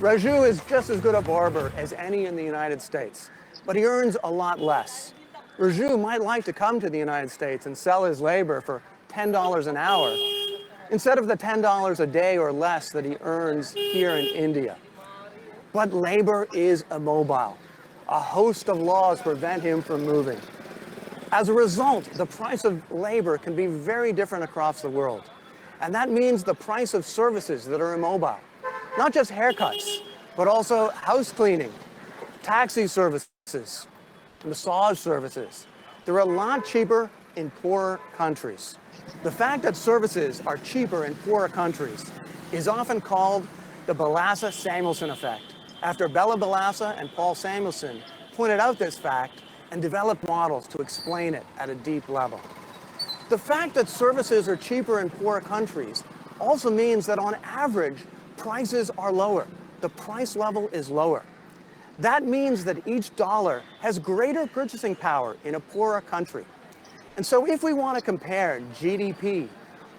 Raju is just as good a barber as any in the United States, but he earns a lot less. Raju might like to come to the United States and sell his labor for $10 an hour instead of the $10 a day or less that he earns here in India. But labor is immobile. A host of laws prevent him from moving. As a result, the price of labor can be very different across the world. And that means the price of services that are immobile. Not just haircuts, but also house cleaning, taxi services, massage services. They're a lot cheaper in poorer countries. The fact that services are cheaper in poorer countries is often called the Balassa-Samuelson effect, after Bella Balassa and Paul Samuelson pointed out this fact and developed models to explain it at a deep level. The fact that services are cheaper in poorer countries also means that on average, prices are lower. The price level is lower. That means that each dollar has greater purchasing power in a poorer country. And so if we want to compare GDP,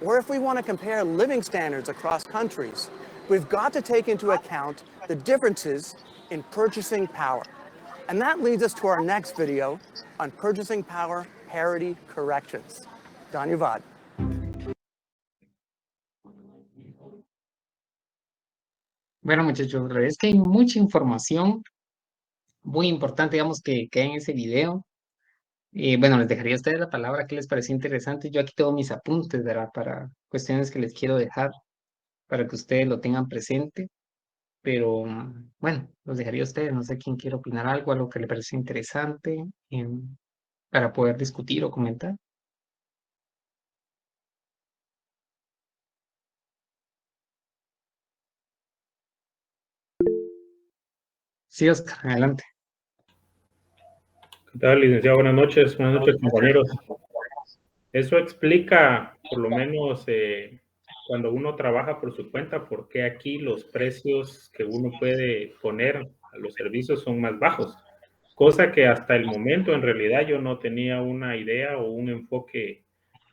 or if we want to compare living standards across countries, we've got to take into account the differences in purchasing power. And that leads us to our next video on purchasing power parity corrections. Dhanyavad. Bueno, muchachos, la verdad es que hay mucha información muy importante, digamos, que hay en ese video. Bueno, les dejaría a ustedes la palabra, ¿qué les pareció interesante? Yo aquí tengo mis apuntes, ¿verdad? Para cuestiones que les quiero dejar, para que ustedes lo tengan presente. Pero bueno, los dejaría a ustedes, no sé quién quiere opinar algo que le parece interesante, para poder discutir o comentar. Sí, Oscar, adelante. ¿Qué tal, licenciado? Buenas noches, compañeros. Eso explica, por lo menos, cuando uno trabaja por su cuenta, por qué aquí los precios que uno puede poner a los servicios son más bajos. Cosa que hasta el momento, en realidad, yo no tenía una idea o un enfoque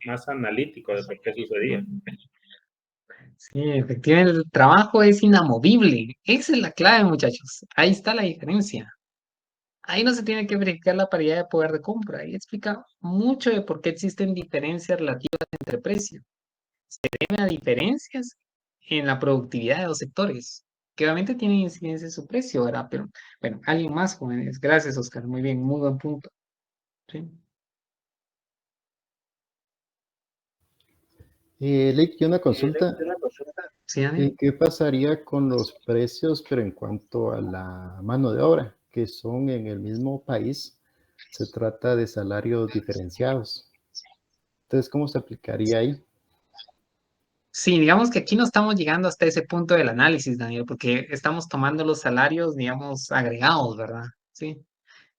más analítico de por qué sucedía. Sí, efectivamente, el trabajo es inamovible. Esa es la clave, muchachos. Ahí está la diferencia. Ahí no se tiene que verificar la paridad de poder de compra. Ahí explica mucho de por qué existen diferencias relativas entre precios. Se debe a diferencias en la productividad de los sectores, que obviamente tienen incidencia en su precio, ¿verdad? Pero, bueno, alguien más, jóvenes. Gracias, Oscar. Muy bien, muy buen punto. Sí. Lick, y una consulta. Sí, Daniel. ¿Qué pasaría con los precios, pero en cuanto a la mano de obra, que son en el mismo país? Se trata de salarios diferenciados. Entonces, ¿cómo se aplicaría ahí? Sí, digamos que aquí no estamos llegando hasta ese punto del análisis, Daniel, porque estamos tomando los salarios, digamos, agregados, ¿verdad? Sí.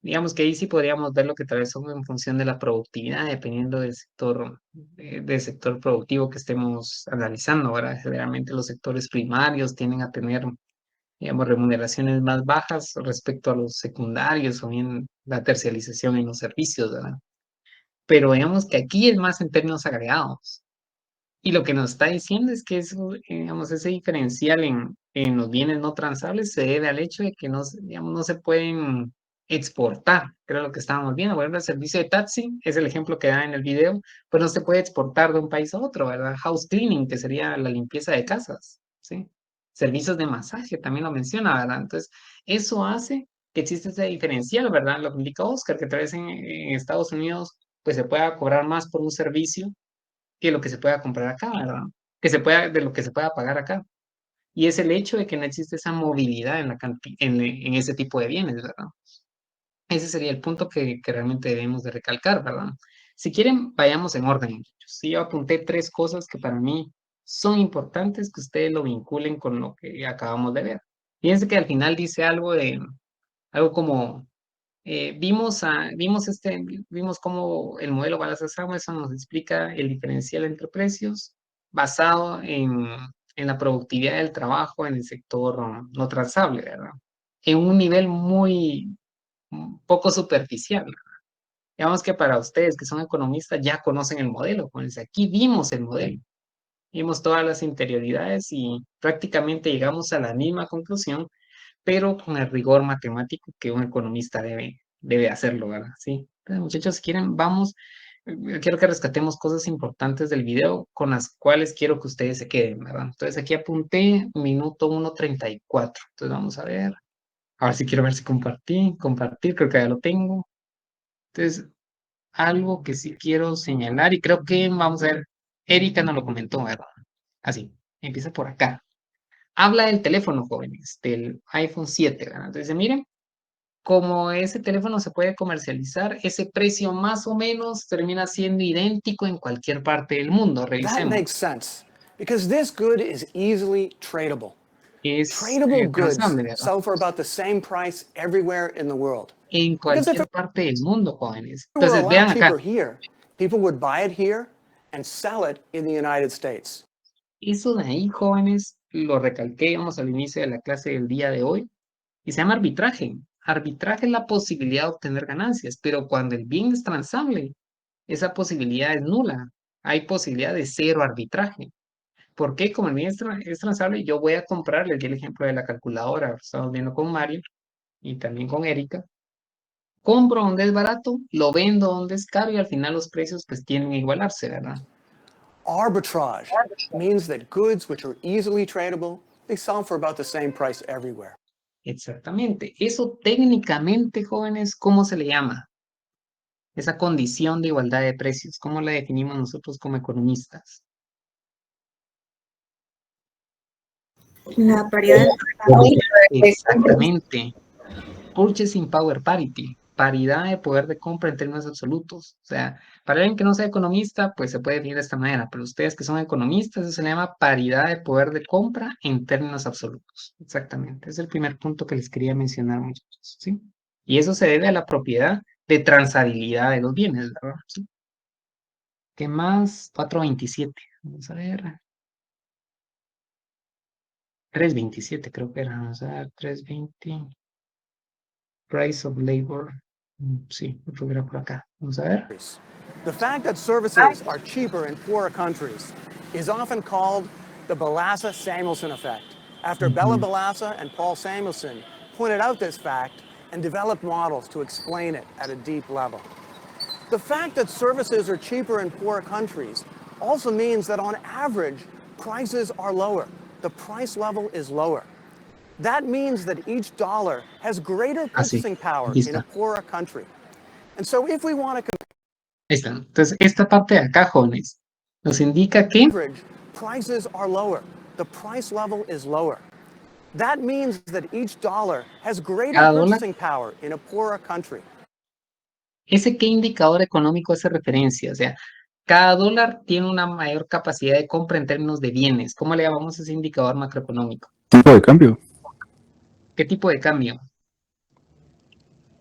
Digamos que ahí sí podríamos ver lo que tal vez son en función de la productividad, dependiendo del sector productivo que estemos analizando. Ahora, generalmente los sectores primarios tienden a tener, digamos, remuneraciones más bajas respecto a los secundarios o bien la terciarización en los servicios, ¿verdad? Pero digamos que aquí es más en términos agregados. Y lo que nos está diciendo es que eso, digamos, ese diferencial en los bienes no transables se debe al hecho de que no, digamos, no se pueden exportar, creo lo que estábamos viendo. Por ejemplo, el servicio de taxi es el ejemplo que da en el video, pues no se puede exportar de un país a otro, ¿verdad? House cleaning, que sería la limpieza de casas, ¿sí? Servicios de masaje, también lo menciona, ¿verdad? Entonces, eso hace que existe ese diferencial, ¿verdad? Lo que indica Oscar, que tal vez en Estados Unidos pues se pueda cobrar más por un servicio que lo que se pueda comprar acá, ¿verdad? De lo que se pueda pagar acá. Y es el hecho de que no existe esa movilidad en ese tipo de bienes, ¿verdad? Ese sería el punto que realmente debemos de recalcar, ¿verdad? Si quieren, vayamos en orden, muchachos. Sí, yo apunté 3 cosas que para mí son importantes que ustedes lo vinculen con lo que acabamos de ver. Fíjense que al final dice algo como, vimos cómo el modelo Wallace-Samuelson nos explica el diferencial entre precios basado en la productividad del trabajo en el sector no transable, ¿verdad? En un nivel muy poco superficial. Digamos que para ustedes que son economistas ya conocen el modelo, pues aquí vimos el modelo, vimos todas las interioridades y prácticamente llegamos a la misma conclusión, pero con el rigor matemático que un economista debe hacerlo, ¿verdad? Sí. Entonces, muchachos, si quieren, quiero que rescatemos cosas importantes del video con las cuales quiero que ustedes se queden, ¿verdad? Entonces aquí apunté minuto 1:34. Entonces vamos a ver. Ahora sí quiero ver si compartir, creo que ya lo tengo. Entonces, algo que sí quiero señalar y creo que vamos a ver, Erika nos lo comentó, ¿verdad? Así, empieza por acá. Habla del teléfono, jóvenes, del iPhone 7, ¿verdad? Entonces, miren, como ese teléfono se puede comercializar, ese precio más o menos termina siendo idéntico en cualquier parte del mundo. That Revisemos. makes sense because this good is easily tradable. Es Tradable goods transable, ¿verdad? sell for about the same price everywhere in the world. En Because if cualquier it parte del mundo, jóvenes. were a Entonces, lot vean acá. cheaper here, people would buy it here and sell it in the United States. Eso de ahí, jóvenes, lo recalqué, vamos al inicio de la clase del día de hoy, y se llama arbitraje. Arbitraje es la posibilidad de obtener ganancias, pero cuando el bien es transable, esa posibilidad es nula. Hay posibilidad de cero arbitraje. ¿Por qué? Como el bien es transable, yo voy a comprar, les di el ejemplo de la calculadora, estamos viendo con Mario y también con Erika. Compro donde es barato, lo vendo donde es caro y al final los precios pues tienden a igualarse, ¿verdad? Arbitrage means that goods which are easily tradable, they sell for about the same price everywhere. Exactamente. Eso técnicamente, jóvenes, ¿cómo se le llama? Esa condición de igualdad de precios, ¿cómo la definimos nosotros como economistas? La paridad. Exactamente. Purchasing Power Parity, paridad de poder de compra en términos absolutos. O sea, para alguien que no sea economista, pues se puede definir de esta manera, pero ustedes que son economistas, eso se le llama paridad de poder de compra en términos absolutos. Exactamente. Es el primer punto que les quería mencionar, muchachos, ¿sí? Y eso se debe a la propiedad de transabilidad de los bienes, ¿verdad? ¿Sí? ¿Qué más? 427. Vamos a ver. 327 creo que era. Vamos a ver, 320. Price of labor. Sí, creo que era por acá. Vamos a ver. The fact that services are cheaper in poorer countries is often called the Balassa-Samuelson effect, after Bella Balassa and Paul Samuelson pointed out this fact and developed models to explain it at a deep level. The fact that services are cheaper in poorer countries also means that on average, prices are lower. The price level is lower. That means that each dollar has greater purchasing power in a poorer country. And so if we want to Ahí está. Entonces, esta parte de acá, jóvenes, nos indica que prices are lower. The price level is lower. That means that each dollar has greater purchasing power in a poorer country. ¿Ese qué indicador económico hace referencia? O sea, cada dólar tiene una mayor capacidad de compra en términos de bienes. ¿Cómo le llamamos a ese indicador macroeconómico? ¿Tipo de cambio? ¿Qué tipo de cambio?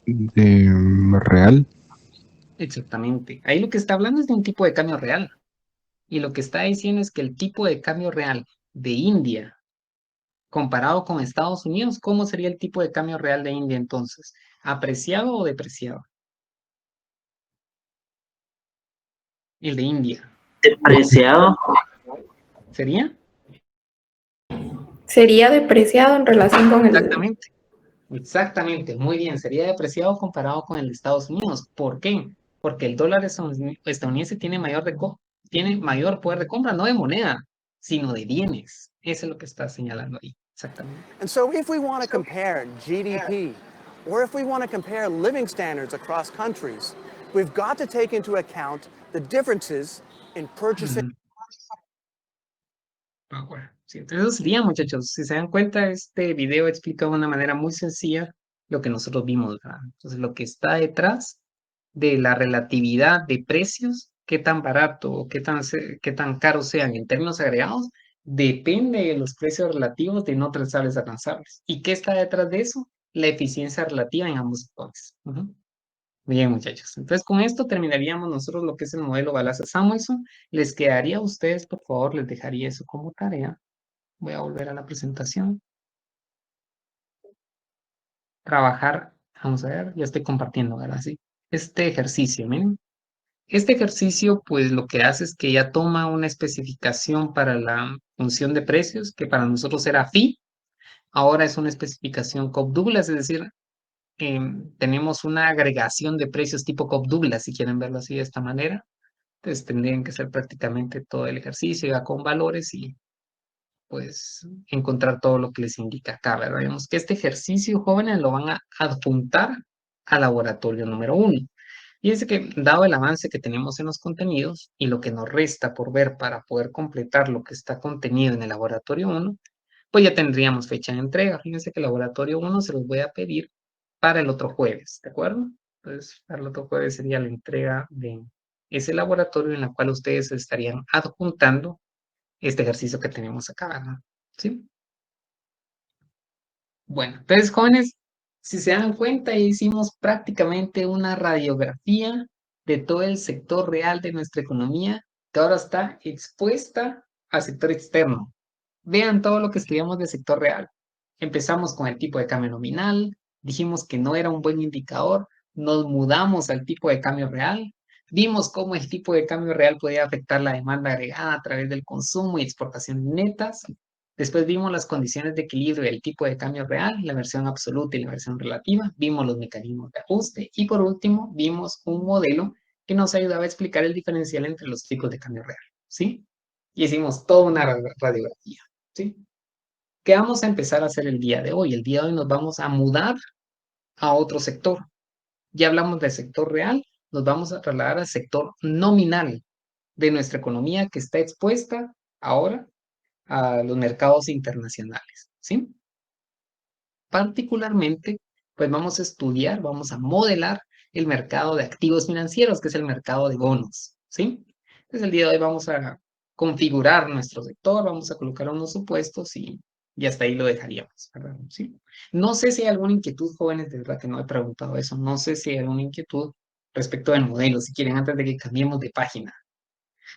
Real. Exactamente. Ahí lo que está hablando es de un tipo de cambio real. Y lo que está diciendo es que el tipo de cambio real de India comparado con Estados Unidos, ¿cómo sería el tipo de cambio real de India entonces? ¿Apreciado o depreciado? El de India. Depreciado. ¿Sería? Sería depreciado en relación con el... Exactamente. Exactamente, muy bien. Sería depreciado comparado con el de Estados Unidos. ¿Por qué? Porque el dólar estadounidense tiene mayor poder de compra, no de moneda, sino de bienes. Eso es lo que está señalando ahí, exactamente. And so if we want to compare GDP, or if we want to compare living standards across countries, we've got to take into account the differences in purchasing. Sí, entonces eso sería, muchachos. Si se dan cuenta, este video explica de una manera muy sencilla lo que nosotros vimos, ¿verdad? Entonces, lo que está detrás de la relatividad de precios, qué tan barato o qué tan caros sean en términos agregados, depende de los precios relativos de no transables a transables. ¿Y qué está detrás de eso? La eficiencia relativa en ambos sectores. Bien, muchachos. Entonces, con esto terminaríamos nosotros lo que es el modelo Balazs-Samuelson. Les quedaría a ustedes, por favor, les dejaría eso como tarea. Voy a volver a la presentación. Trabajar, vamos a ver, ya estoy compartiendo, ¿verdad? Sí. Este ejercicio, miren. Este ejercicio, pues lo que hace es que ya toma una especificación para la función de precios, que para nosotros era phi. Ahora es una especificación Cobb-Douglas, es decir, tenemos una agregación de precios tipo Cobb-Douglas, si quieren verlo así de esta manera. Entonces tendrían que ser prácticamente todo el ejercicio ya con valores y pues encontrar todo lo que les indica acá, ¿verdad? Vemos que este ejercicio, jóvenes, lo van a adjuntar al laboratorio número 1. Y es que, dado el avance que tenemos en los contenidos y lo que nos resta por ver para poder completar lo que está contenido en el laboratorio 1, pues ya tendríamos fecha de entrega. Fíjense que el laboratorio 1 se los voy a pedir para el otro jueves, ¿de acuerdo? Entonces, para el otro jueves sería la entrega de ese laboratorio en la cual ustedes estarían adjuntando este ejercicio que tenemos acá, ¿verdad? ¿Sí? Bueno, entonces, jóvenes, si se dan cuenta, hicimos prácticamente una radiografía de todo el sector real de nuestra economía, que ahora está expuesta al sector externo. Vean todo lo que estudiamos del sector real. Empezamos con el tipo de cambio nominal, dijimos que no era un buen indicador, nos mudamos al tipo de cambio real, vimos cómo el tipo de cambio real podía afectar la demanda agregada a través del consumo y exportación netas. Después vimos las condiciones de equilibrio del tipo de cambio real, la versión absoluta y la versión relativa, vimos los mecanismos de ajuste y por último vimos un modelo que nos ayudaba a explicar el diferencial entre los tipos de cambio real, ¿sí? Y hicimos toda una radiografía, ¿sí? ¿Qué vamos a empezar a hacer el día de hoy? El día de hoy nos vamos a mudar a otro sector. Ya hablamos del sector real, nos vamos a trasladar al sector nominal de nuestra economía que está expuesta ahora a los mercados internacionales, ¿sí? Particularmente, pues vamos a estudiar, vamos a modelar el mercado de activos financieros, que es el mercado de bonos, ¿sí? Entonces, el día de hoy vamos a configurar nuestro sector, vamos a colocar unos supuestos y hasta ahí lo dejaríamos, ¿verdad? ¿Sí? No sé si hay alguna inquietud, jóvenes, de verdad que no he preguntado eso, no sé si hay alguna inquietud respecto del modelo, si quieren, antes de que cambiemos de página.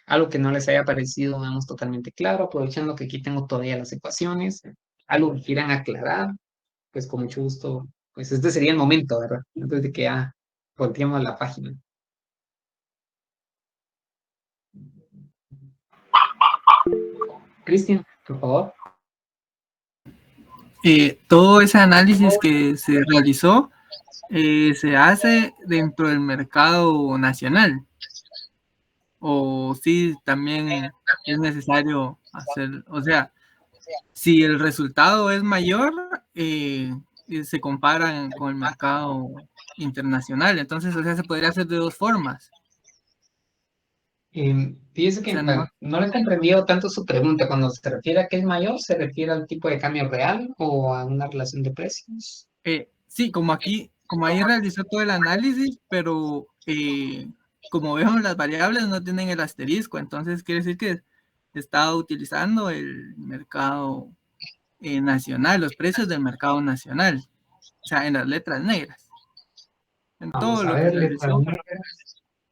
Algo que no les haya parecido, vamos, totalmente claro, aprovechando que aquí tengo todavía las ecuaciones, algo que quieran aclarar, pues con mucho gusto, pues este sería el momento, ¿verdad? Antes de que ya volteemos a la página. Cristian, por favor. Todo ese análisis que se realizó se hace dentro del mercado nacional. O sí, también es necesario hacer, o sea, si el resultado es mayor, se comparan con el mercado internacional. Entonces, o sea, se podría hacer de dos formas. Fíjese que no le he comprendido tanto su pregunta. Cuando se refiere a qué es mayor, ¿se refiere al tipo de cambio real o a una relación de precios? Sí, como aquí, como ahí realizó todo el análisis, pero como vemos las variables no tienen el asterisco, entonces quiere decir que está utilizando el mercado nacional, los precios del mercado nacional, o sea, en las letras negras. En todo lo que realizó,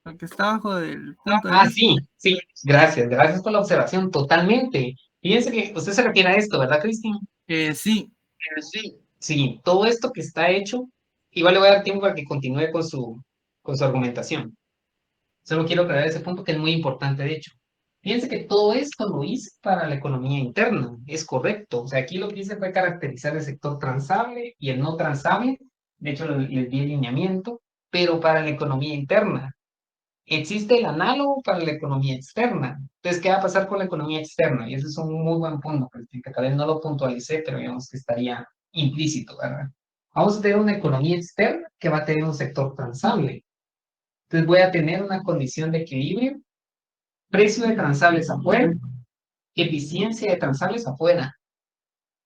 lo que está abajo del punto de vista. Sí, gracias por la observación, totalmente. Fíjense que usted se refiere a esto, ¿verdad, Cristian? Sí. Sí, todo esto que está hecho, igual le voy a dar tiempo para que continúe con su argumentación. Solo quiero aclarar ese punto que es muy importante, de hecho. Fíjense que todo esto lo hice para la economía interna, es correcto. O sea, aquí lo que hice fue caracterizar el sector transable y el no transable. De hecho, les di el lineamiento, pero para la economía interna. Existe el análogo para la economía externa. Entonces, ¿qué va a pasar con la economía externa? Y ese es un muy buen punto, que tal vez no lo puntualicé, pero digamos que estaría implícito, ¿verdad? Vamos a tener una economía externa que va a tener un sector transable. Entonces voy a tener una condición de equilibrio, precio de transables afuera, eficiencia de transables afuera,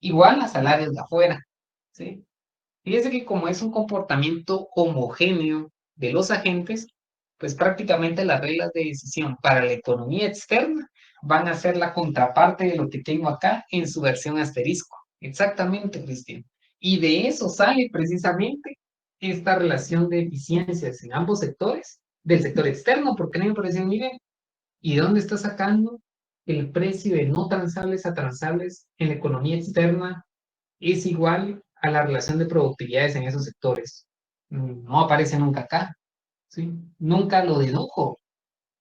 igual a salarios de afuera, ¿sí? Fíjese que como es un comportamiento homogéneo de los agentes, pues prácticamente las reglas de decisión para la economía externa van a ser la contraparte de lo que tengo acá en su versión asterisco. Exactamente, Cristian. Y de eso sale precisamente esta relación de eficiencias en ambos sectores, del sector externo, porque no me parece, miren, ¿y de dónde está sacando el precio de no transables a transables en la economía externa? Es igual a la relación de productividades en esos sectores. No aparece nunca acá, ¿sí? Nunca lo dedujo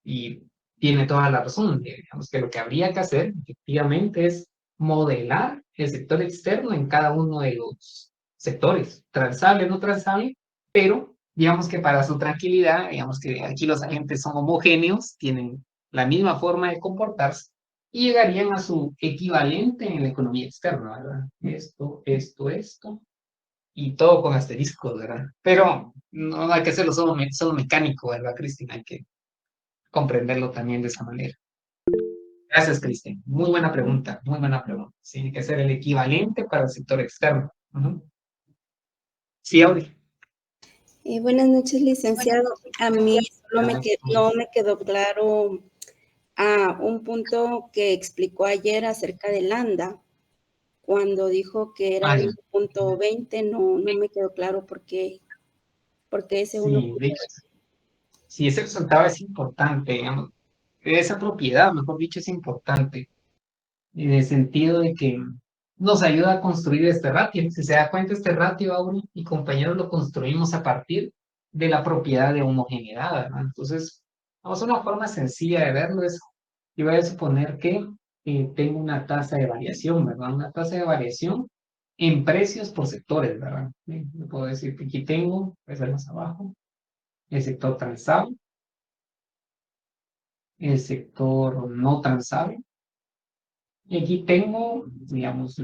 y tiene toda la razón. Digamos que lo que habría que hacer efectivamente es modelar el sector externo en cada uno de los sectores, transable, no transable, pero digamos que para su tranquilidad, digamos que aquí los agentes son homogéneos, tienen la misma forma de comportarse y llegarían a su equivalente en la economía externa, ¿verdad? Esto, y todo con asteriscos, ¿verdad? Pero no hay que hacerlo solo mecánico, ¿verdad, Cristina? Hay que comprenderlo también de esa manera. Gracias, Cristian. Muy buena pregunta, muy buena pregunta. Sí, tiene que ser el equivalente para el sector externo. Sí, Auri. Buenas noches, licenciado. A mí no me quedó claro un punto que explicó ayer acerca del ANDA. Cuando dijo que era el 1.20, no me quedó claro por qué ese 1.20. Sí, ese resultado es importante, digamos. Esa propiedad, mejor dicho, es importante. En el sentido de que nos ayuda a construir este ratio. Si se da cuenta, este ratio, Auri y compañeros, lo construimos a partir de la propiedad de homogeneidad, ¿verdad? Entonces, vamos a una forma sencilla de verlo es, yo voy a suponer que tengo una tasa de variación, ¿verdad? Una tasa de variación en precios por sectores, ¿verdad? Yo puedo decir que aquí tengo, voy a hacer más abajo, el sector transable, el sector no transable, y aquí tengo, digamos,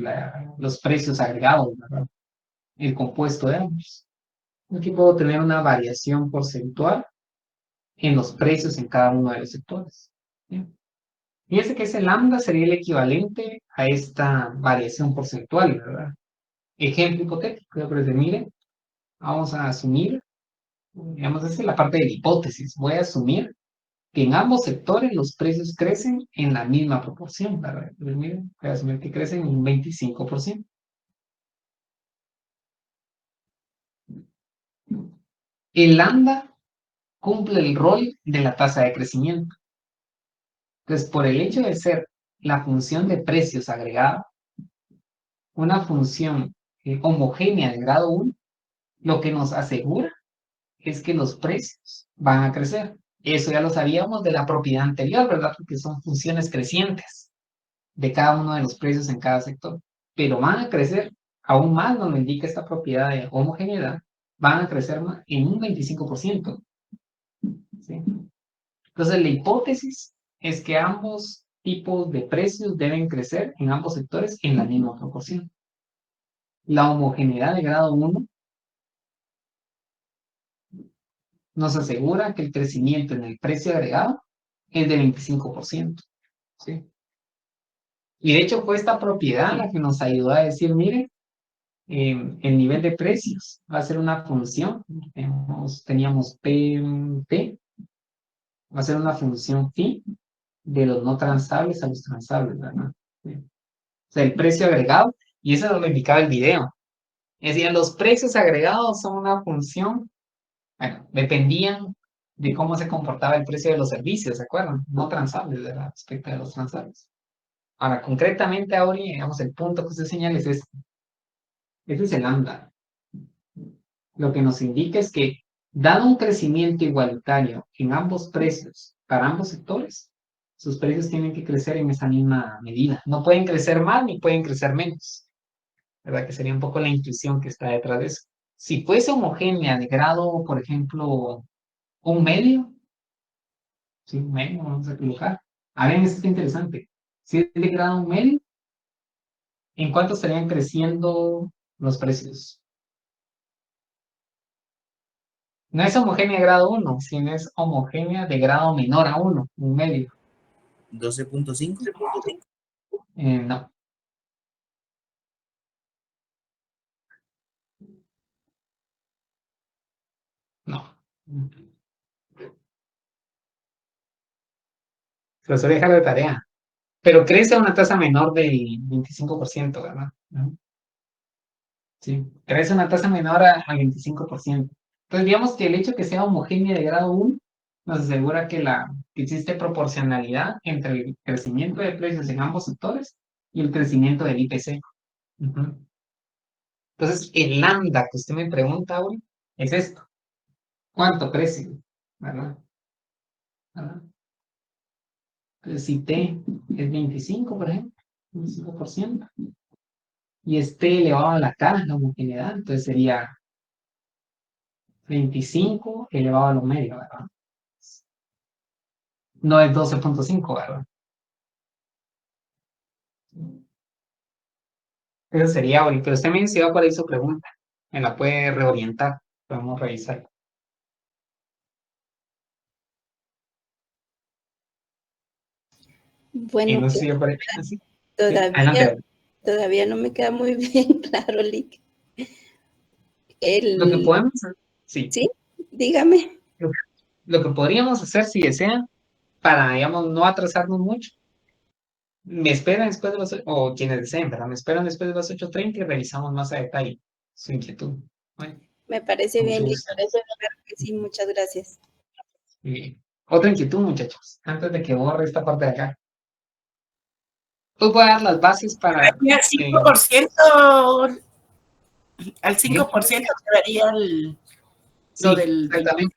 los precios agregados, ¿verdad? El compuesto de ambos. Aquí puedo tener una variación porcentual en los precios en cada uno de los sectores. ¿Bien? Fíjense que ese lambda sería el equivalente a esta variación porcentual, ¿verdad? Ejemplo hipotético, pero miren, vamos a asumir, digamos, esa es la parte de la hipótesis. Voy a asumir que en ambos sectores los precios crecen en la misma proporción, ¿verdad? Entonces, miren, voy a asumir que crecen en un 25%. El lambda cumple el rol de la tasa de crecimiento. Entonces, por el hecho de ser la función de precios agregada, una función homogénea de grado 1, lo que nos asegura es que los precios van a crecer. Eso ya lo sabíamos de la propiedad anterior, ¿verdad? Porque son funciones crecientes de cada uno de los precios en cada sector. Pero van a crecer aún más, donde indica esta propiedad de homogeneidad, van a crecer en un 25%. ¿Sí? Entonces, la hipótesis es que ambos tipos de precios deben crecer en ambos sectores en la misma proporción. La homogeneidad de grado 1 nos asegura que el crecimiento en el precio agregado es de 25%. ¿Sí? Y de hecho fue esta propiedad la que nos ayudó a decir, mire, el nivel de precios va a ser una función, teníamos P, va a ser una función phi de los no transables a los transables, ¿verdad? ¿Sí? O sea, el precio agregado, y eso lo indicaba el video. Es decir, los precios agregados son una función, bueno, dependían de cómo se comportaba el precio de los servicios, ¿se acuerdan? No transables, ¿verdad? Respecto de los transables. Ahora, concretamente ahora, digamos, el punto que usted señala es este. Este es el lambda. Lo que nos indica es que, dado un crecimiento igualitario en ambos precios, para ambos sectores, sus precios tienen que crecer en esa misma medida. No pueden crecer más ni pueden crecer menos. ¿Verdad? Que sería un poco la intuición que está detrás de eso. Si fuese homogénea de grado, por ejemplo, un medio, Sí, medio, vamos a colocar. A ver, esto está interesante. Si es de grado medio, ¿en cuánto estarían creciendo los precios? No es homogénea de grado 1, sino es homogénea de grado menor a 1, un medio. 12.5. No. No. Se los voy a dejar de tarea. Pero crece a una tasa menor del 25%, ¿verdad? ¿No? Sí, crece a una tasa menor al 25%. Entonces, digamos que el hecho de que sea homogénea de grado 1 nos asegura que existe proporcionalidad entre el crecimiento de precios en ambos sectores y el crecimiento del IPC. Ujú. Entonces, el lambda que usted me pregunta hoy es esto. ¿Cuánto crece? ¿Verdad? ¿Verdad? Entonces, si T es 25, por ejemplo, 25%, y es T elevado a la K, la homogeneidad, entonces sería 25 elevado a lo medio, ¿verdad? No es 12.5, ¿verdad? Eso sería, Oli, pero usted me decía cuál es su pregunta. Me la puede reorientar. Podemos revisar. Bueno, no pues, sé, ¿sí? Adelante, todavía, adelante. todavía no me queda muy bien claro, Lick. Lo que podemos hacer, sí. Sí, dígame. Lo que podríamos hacer, si desean, para, digamos, no atrasarnos mucho, me esperan después de las, o quienes deseen, ¿verdad? Me esperan después de las 8:30 y revisamos más a detalle su inquietud. Bueno, Me parece con bien, mucho Lick. gusto. Claro que sí, muchas gracias. Bien. Otra inquietud, muchachos, antes de que borre esta parte de acá. Pues voy a dar las bases para... Al 5%, al 5% quedaría Sí, del... exactamente.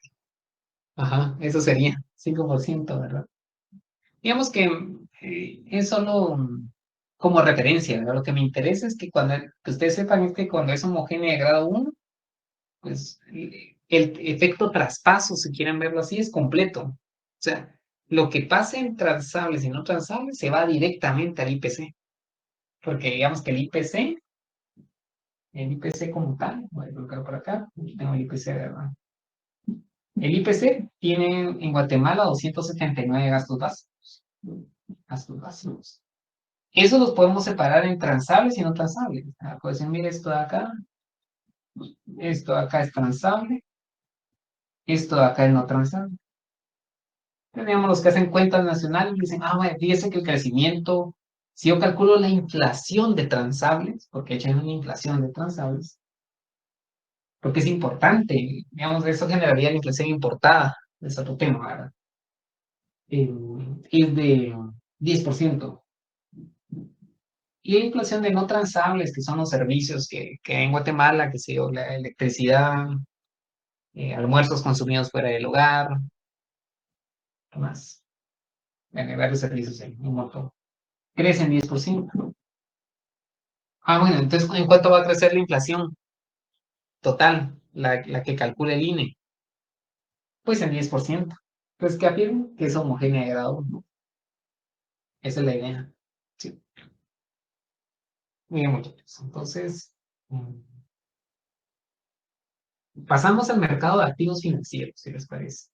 Ajá, eso sería 5%, ¿verdad? Digamos que es solo como referencia, ¿verdad? Lo que me interesa es que que ustedes sepan es que cuando es homogénea de grado 1, pues el efecto traspaso, si quieren verlo así, es completo. O sea, lo que pasa en transables y no transables se va directamente al IPC. Porque digamos que el IPC como tal, voy a colocar por acá, aquí tengo el IPC, ¿verdad? El IPC tiene en Guatemala 279 gastos básicos. Gastos básicos. Eso los podemos separar en transables y no transables. Pues mire esto de acá. Esto de acá es transable. Esto de acá es no transable. Tenemos los que hacen cuentas nacionales y dicen, bueno, fíjese que el crecimiento, si yo calculo la inflación de transables, porque hay una inflación de transables, porque es importante, digamos, eso generaría la inflación importada, es otro tema, ¿verdad? Es de 10%. Y la inflación de no transables, que son los servicios que hay en Guatemala, que sea la electricidad, almuerzos consumidos fuera del hogar, ¿qué más? Varios servicios en un montón. Crecen 10%. Bueno, entonces, ¿en cuánto va a crecer la inflación total, la que calcula el INE? Pues en 10%. Entonces, ¿qué afirmo? Que es homogénea de grado 1. Esa es la idea. Sí. Muy bien, muchachos. Entonces, pasamos al mercado de activos financieros, si les parece.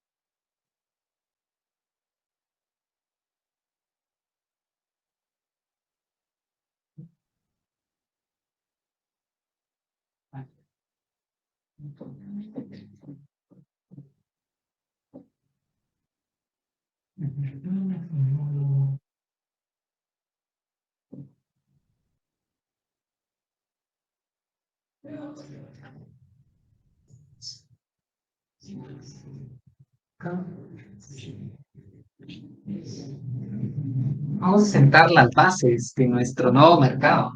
Vamos a sentar las bases de nuestro nuevo mercado.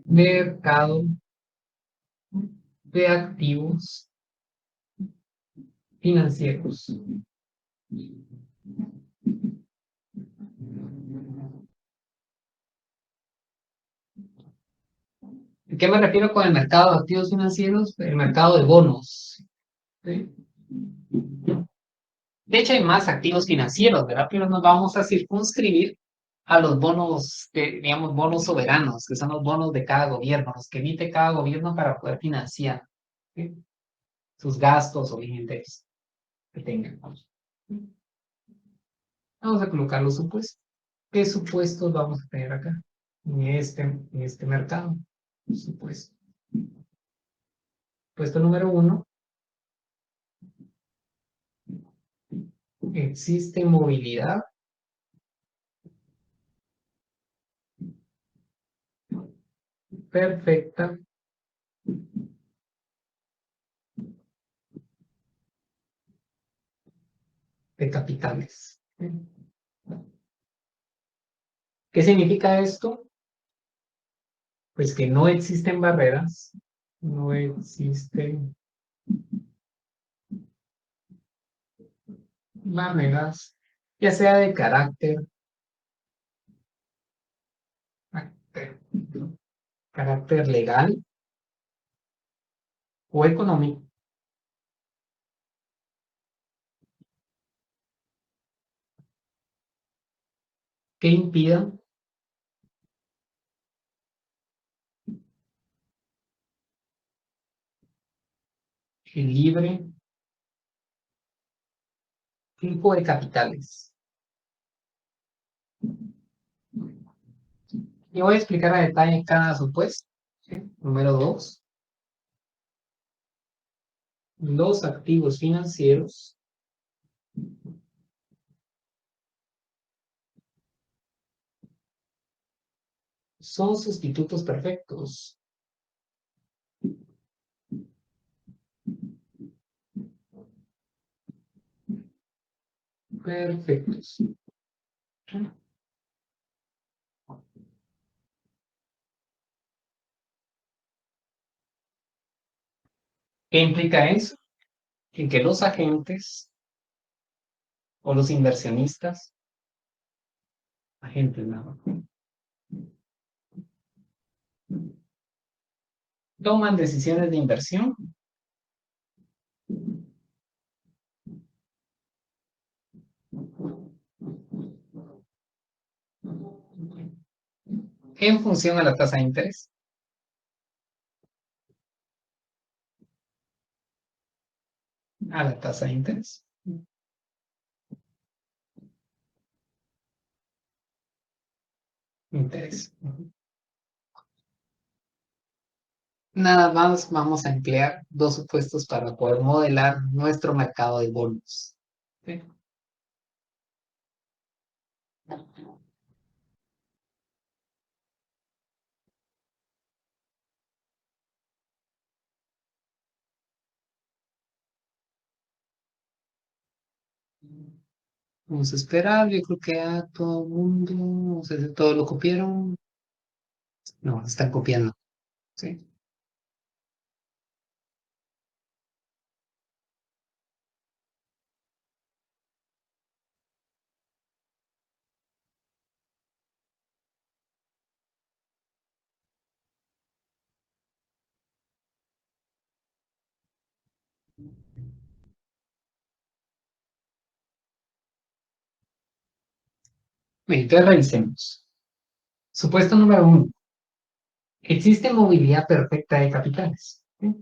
Mercado de activos financieros. ¿A qué me refiero con el mercado de activos financieros? El mercado de bonos. ¿Sí? De hecho, hay más activos financieros, ¿verdad? Pero nos vamos a circunscribir a los bonos, digamos, bonos soberanos, que son los bonos de cada gobierno, los que emite cada gobierno para poder financiar, ¿sí?, sus gastos o bienes que tengan. Vamos a colocar los supuestos. ¿Qué supuestos vamos a tener acá? En este mercado. Supuesto. Puesto número 1. Existe movilidad perfecta de capitales. ¿Qué significa esto? Pues que no existen barreras, no existen barreras, ya sea de carácter legal o económico, que impidan el libre flujo de capitales. Y voy a explicar a detalle cada supuesto. ¿Sí? Número 2. Los activos financieros son sustitutos perfectos. Perfectos. ¿Qué implica eso? En que los agentes o los inversionistas, agentes nada, toman decisiones de inversión en función a la tasa de interés. A la tasa de interés. Nada más vamos a emplear dos supuestos para poder modelar nuestro mercado de bonos. ¿Sí? Vamos a esperar, yo creo que a todo el mundo, no sé si todos lo copiaron. No, están copiando. ¿Sí? Bien, entonces revisemos. Supuesto número 1. Existe movilidad perfecta de capitales. ¿Sí?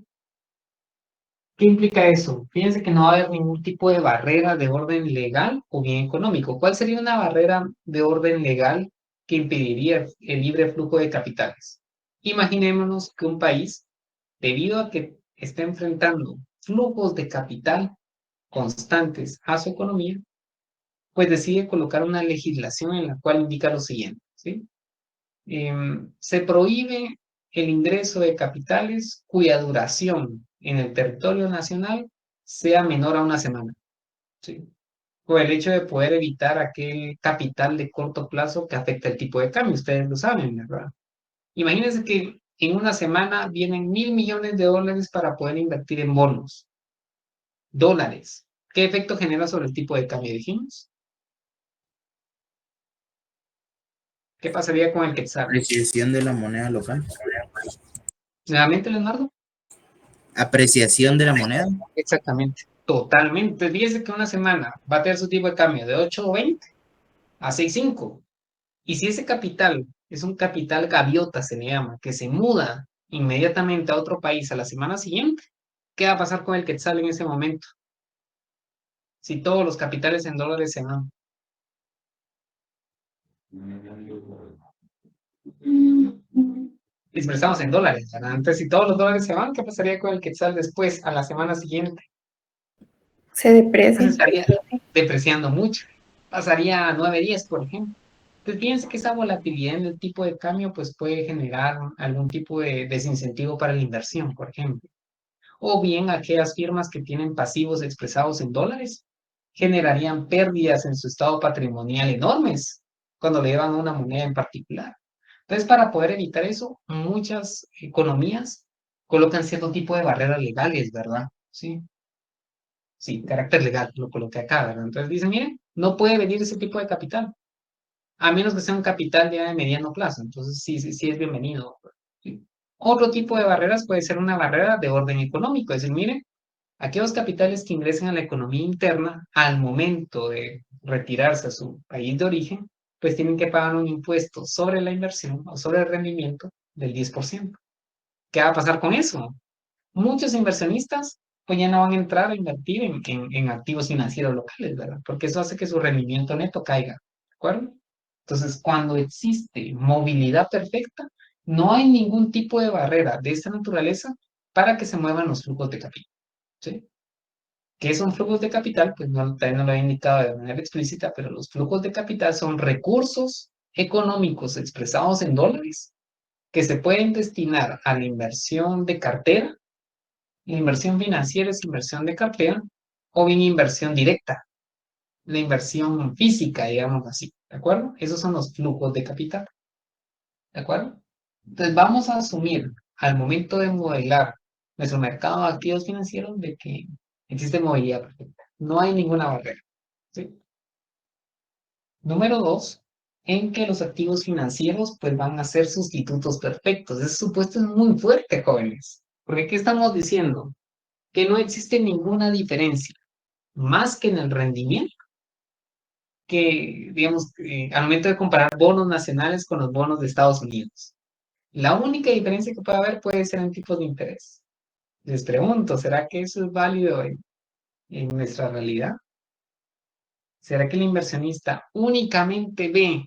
¿Qué implica eso? Fíjense que no va a haber ningún tipo de barrera de orden legal o bien económico. ¿Cuál sería una barrera de orden legal que impediría el libre flujo de capitales? Imaginémonos que un país, debido a que está enfrentando flujos de capital constantes a su economía, pues decide colocar una legislación en la cual indica lo siguiente, ¿sí? Se prohíbe el ingreso de capitales cuya duración en el territorio nacional sea menor a una semana, ¿sí? O el hecho de poder evitar aquel capital de corto plazo que afecta el tipo de cambio, ustedes lo saben, ¿verdad? Imagínense que en una semana vienen $1,000 millones para poder invertir en bonos. Dólares. ¿Qué efecto genera sobre el tipo de cambio, dijimos? ¿Qué pasaría con el quetzal? Apreciación de la moneda local. ¿Nuevamente, Leonardo? Apreciación de la moneda. Exactamente. Totalmente. Fíjese que una semana va a tener su tipo de cambio de 8.20 a 6.5. Y si ese capital es un capital gaviota, se le llama, que se muda inmediatamente a otro país a la semana siguiente, ¿qué va a pasar con el quetzal en ese momento? Si todos los capitales en dólares se van. Expresamos en dólares, ¿verdad? Entonces, si todos los dólares se van, ¿qué pasaría con el quetzal después, a la semana siguiente? Se deprecia. Pues estaría depreciando mucho. Pasaría a 9.10, por ejemplo. Entonces, fíjense que esa volatilidad en el tipo de cambio pues, puede generar algún tipo de desincentivo para la inversión, por ejemplo. O bien aquellas firmas que tienen pasivos expresados en dólares generarían pérdidas en su estado patrimonial enormes cuando le llevan a una moneda en particular. Entonces, para poder evitar eso, muchas economías colocan cierto tipo de barreras legales, ¿verdad? Sí, carácter legal, lo coloqué acá, ¿verdad? Entonces dicen, miren, no puede venir ese tipo de capital, a menos que sea un capital ya de mediano plazo. Entonces sí es bienvenido. ¿Sí? Otro tipo de barreras puede ser una barrera de orden económico, es decir, miren, aquellos capitales que ingresen a la economía interna al momento de retirarse a su país de origen, pues tienen que pagar un impuesto sobre la inversión o sobre el rendimiento del 10%. ¿Qué va a pasar con eso? Muchos inversionistas pues ya no van a entrar a invertir en activos financieros locales, ¿verdad? Porque eso hace que su rendimiento neto caiga, ¿de acuerdo? Entonces, cuando existe movilidad perfecta, no hay ningún tipo de barrera de esta naturaleza para que se muevan los flujos de capital, ¿sí? ¿Qué son flujos de capital? Pues no, todavía no lo he indicado de manera explícita, pero los flujos de capital son recursos económicos expresados en dólares que se pueden destinar a la inversión de cartera. La inversión financiera es inversión de cartera o bien inversión directa, la inversión física, digamos así, ¿de acuerdo? Esos son los flujos de capital, ¿de acuerdo? Entonces vamos a asumir al momento de modelar nuestro mercado de activos financieros de que existe movilidad perfecta, no hay ninguna barrera, ¿sí? Número 2, en que los activos financieros pues van a ser sustitutos perfectos. Ese supuesto es muy fuerte, jóvenes, porque ¿qué estamos diciendo? Que no existe ninguna diferencia más que en el rendimiento, que, digamos, al momento de comparar bonos nacionales con los bonos de Estados Unidos. La única diferencia que puede haber puede ser en tipos de interés. Les pregunto, ¿será que eso es válido en nuestra realidad? ¿Será que el inversionista únicamente ve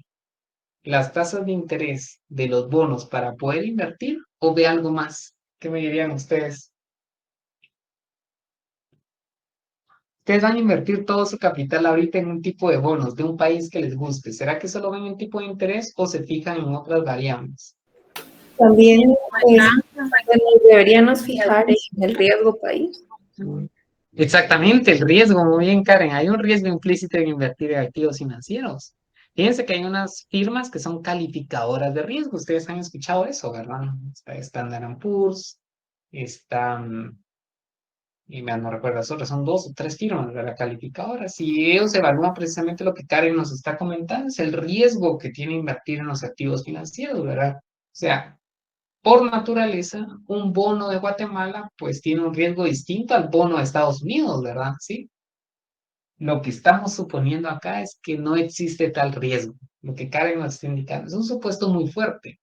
las tasas de interés de los bonos para poder invertir o ve algo más? ¿Qué me dirían ustedes? Ustedes van a invertir todo su capital ahorita en un tipo de bonos de un país que les guste. ¿Será que solo ven un tipo de interés o se fijan en otras variables? También deberíamos fijar en el riesgo país. Exactamente, el riesgo, muy bien, Karen. Hay un riesgo implícito en invertir en activos financieros. Fíjense que hay unas firmas que son calificadoras de riesgo. Ustedes han escuchado eso, ¿verdad? Está Standard & Poor's, están y no recuerdo las otras, son 2 o 3 firmas de la calificadora. Si ellos evalúan precisamente lo que Karen nos está comentando, es el riesgo que tiene invertir en los activos financieros, ¿verdad? O sea, por naturaleza, un bono de Guatemala, pues tiene un riesgo distinto al bono de Estados Unidos, ¿verdad? Sí. Lo que estamos suponiendo acá es que no existe tal riesgo. Lo que Karen nos está indicando es un supuesto muy fuerte,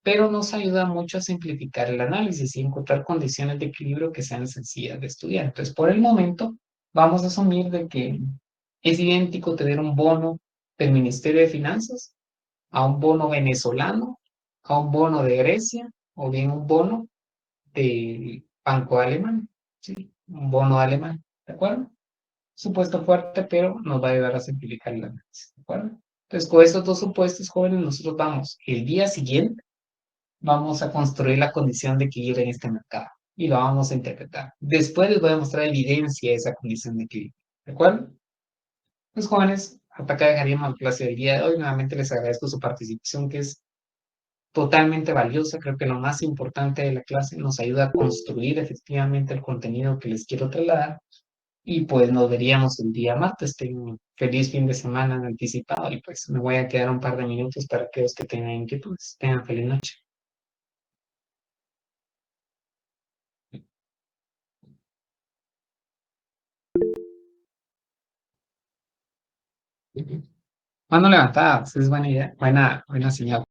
pero nos ayuda mucho a simplificar el análisis y encontrar condiciones de equilibrio que sean sencillas de estudiar. Entonces, por el momento, vamos a asumir de que es idéntico tener un bono del Ministerio de Finanzas a un bono venezolano, a un bono de Grecia o bien un bono del Banco Alemán, ¿sí? Un bono alemán, ¿de acuerdo? Supuesto fuerte, pero nos va a ayudar a simplificar el análisis, ¿de acuerdo? Entonces, con estos dos supuestos, jóvenes, nosotros vamos el día siguiente vamos a construir la condición de equilibrio en este mercado y lo vamos a interpretar. Después les voy a mostrar evidencia de esa condición de equilibrio. ¿De acuerdo? Pues jóvenes, hasta acá dejaríamos la clase del día de hoy. Nuevamente les agradezco su participación, que es totalmente valiosa. Creo que lo más importante de la clase nos ayuda a construir efectivamente el contenido que les quiero trasladar. Y pues nos veríamos el día martes. Tengo un feliz fin de semana anticipado y pues me voy a quedar un par de minutos para aquellos que tengan inquietudes. Tengan feliz noche. Mano levantada, esa es buena idea, buena señal.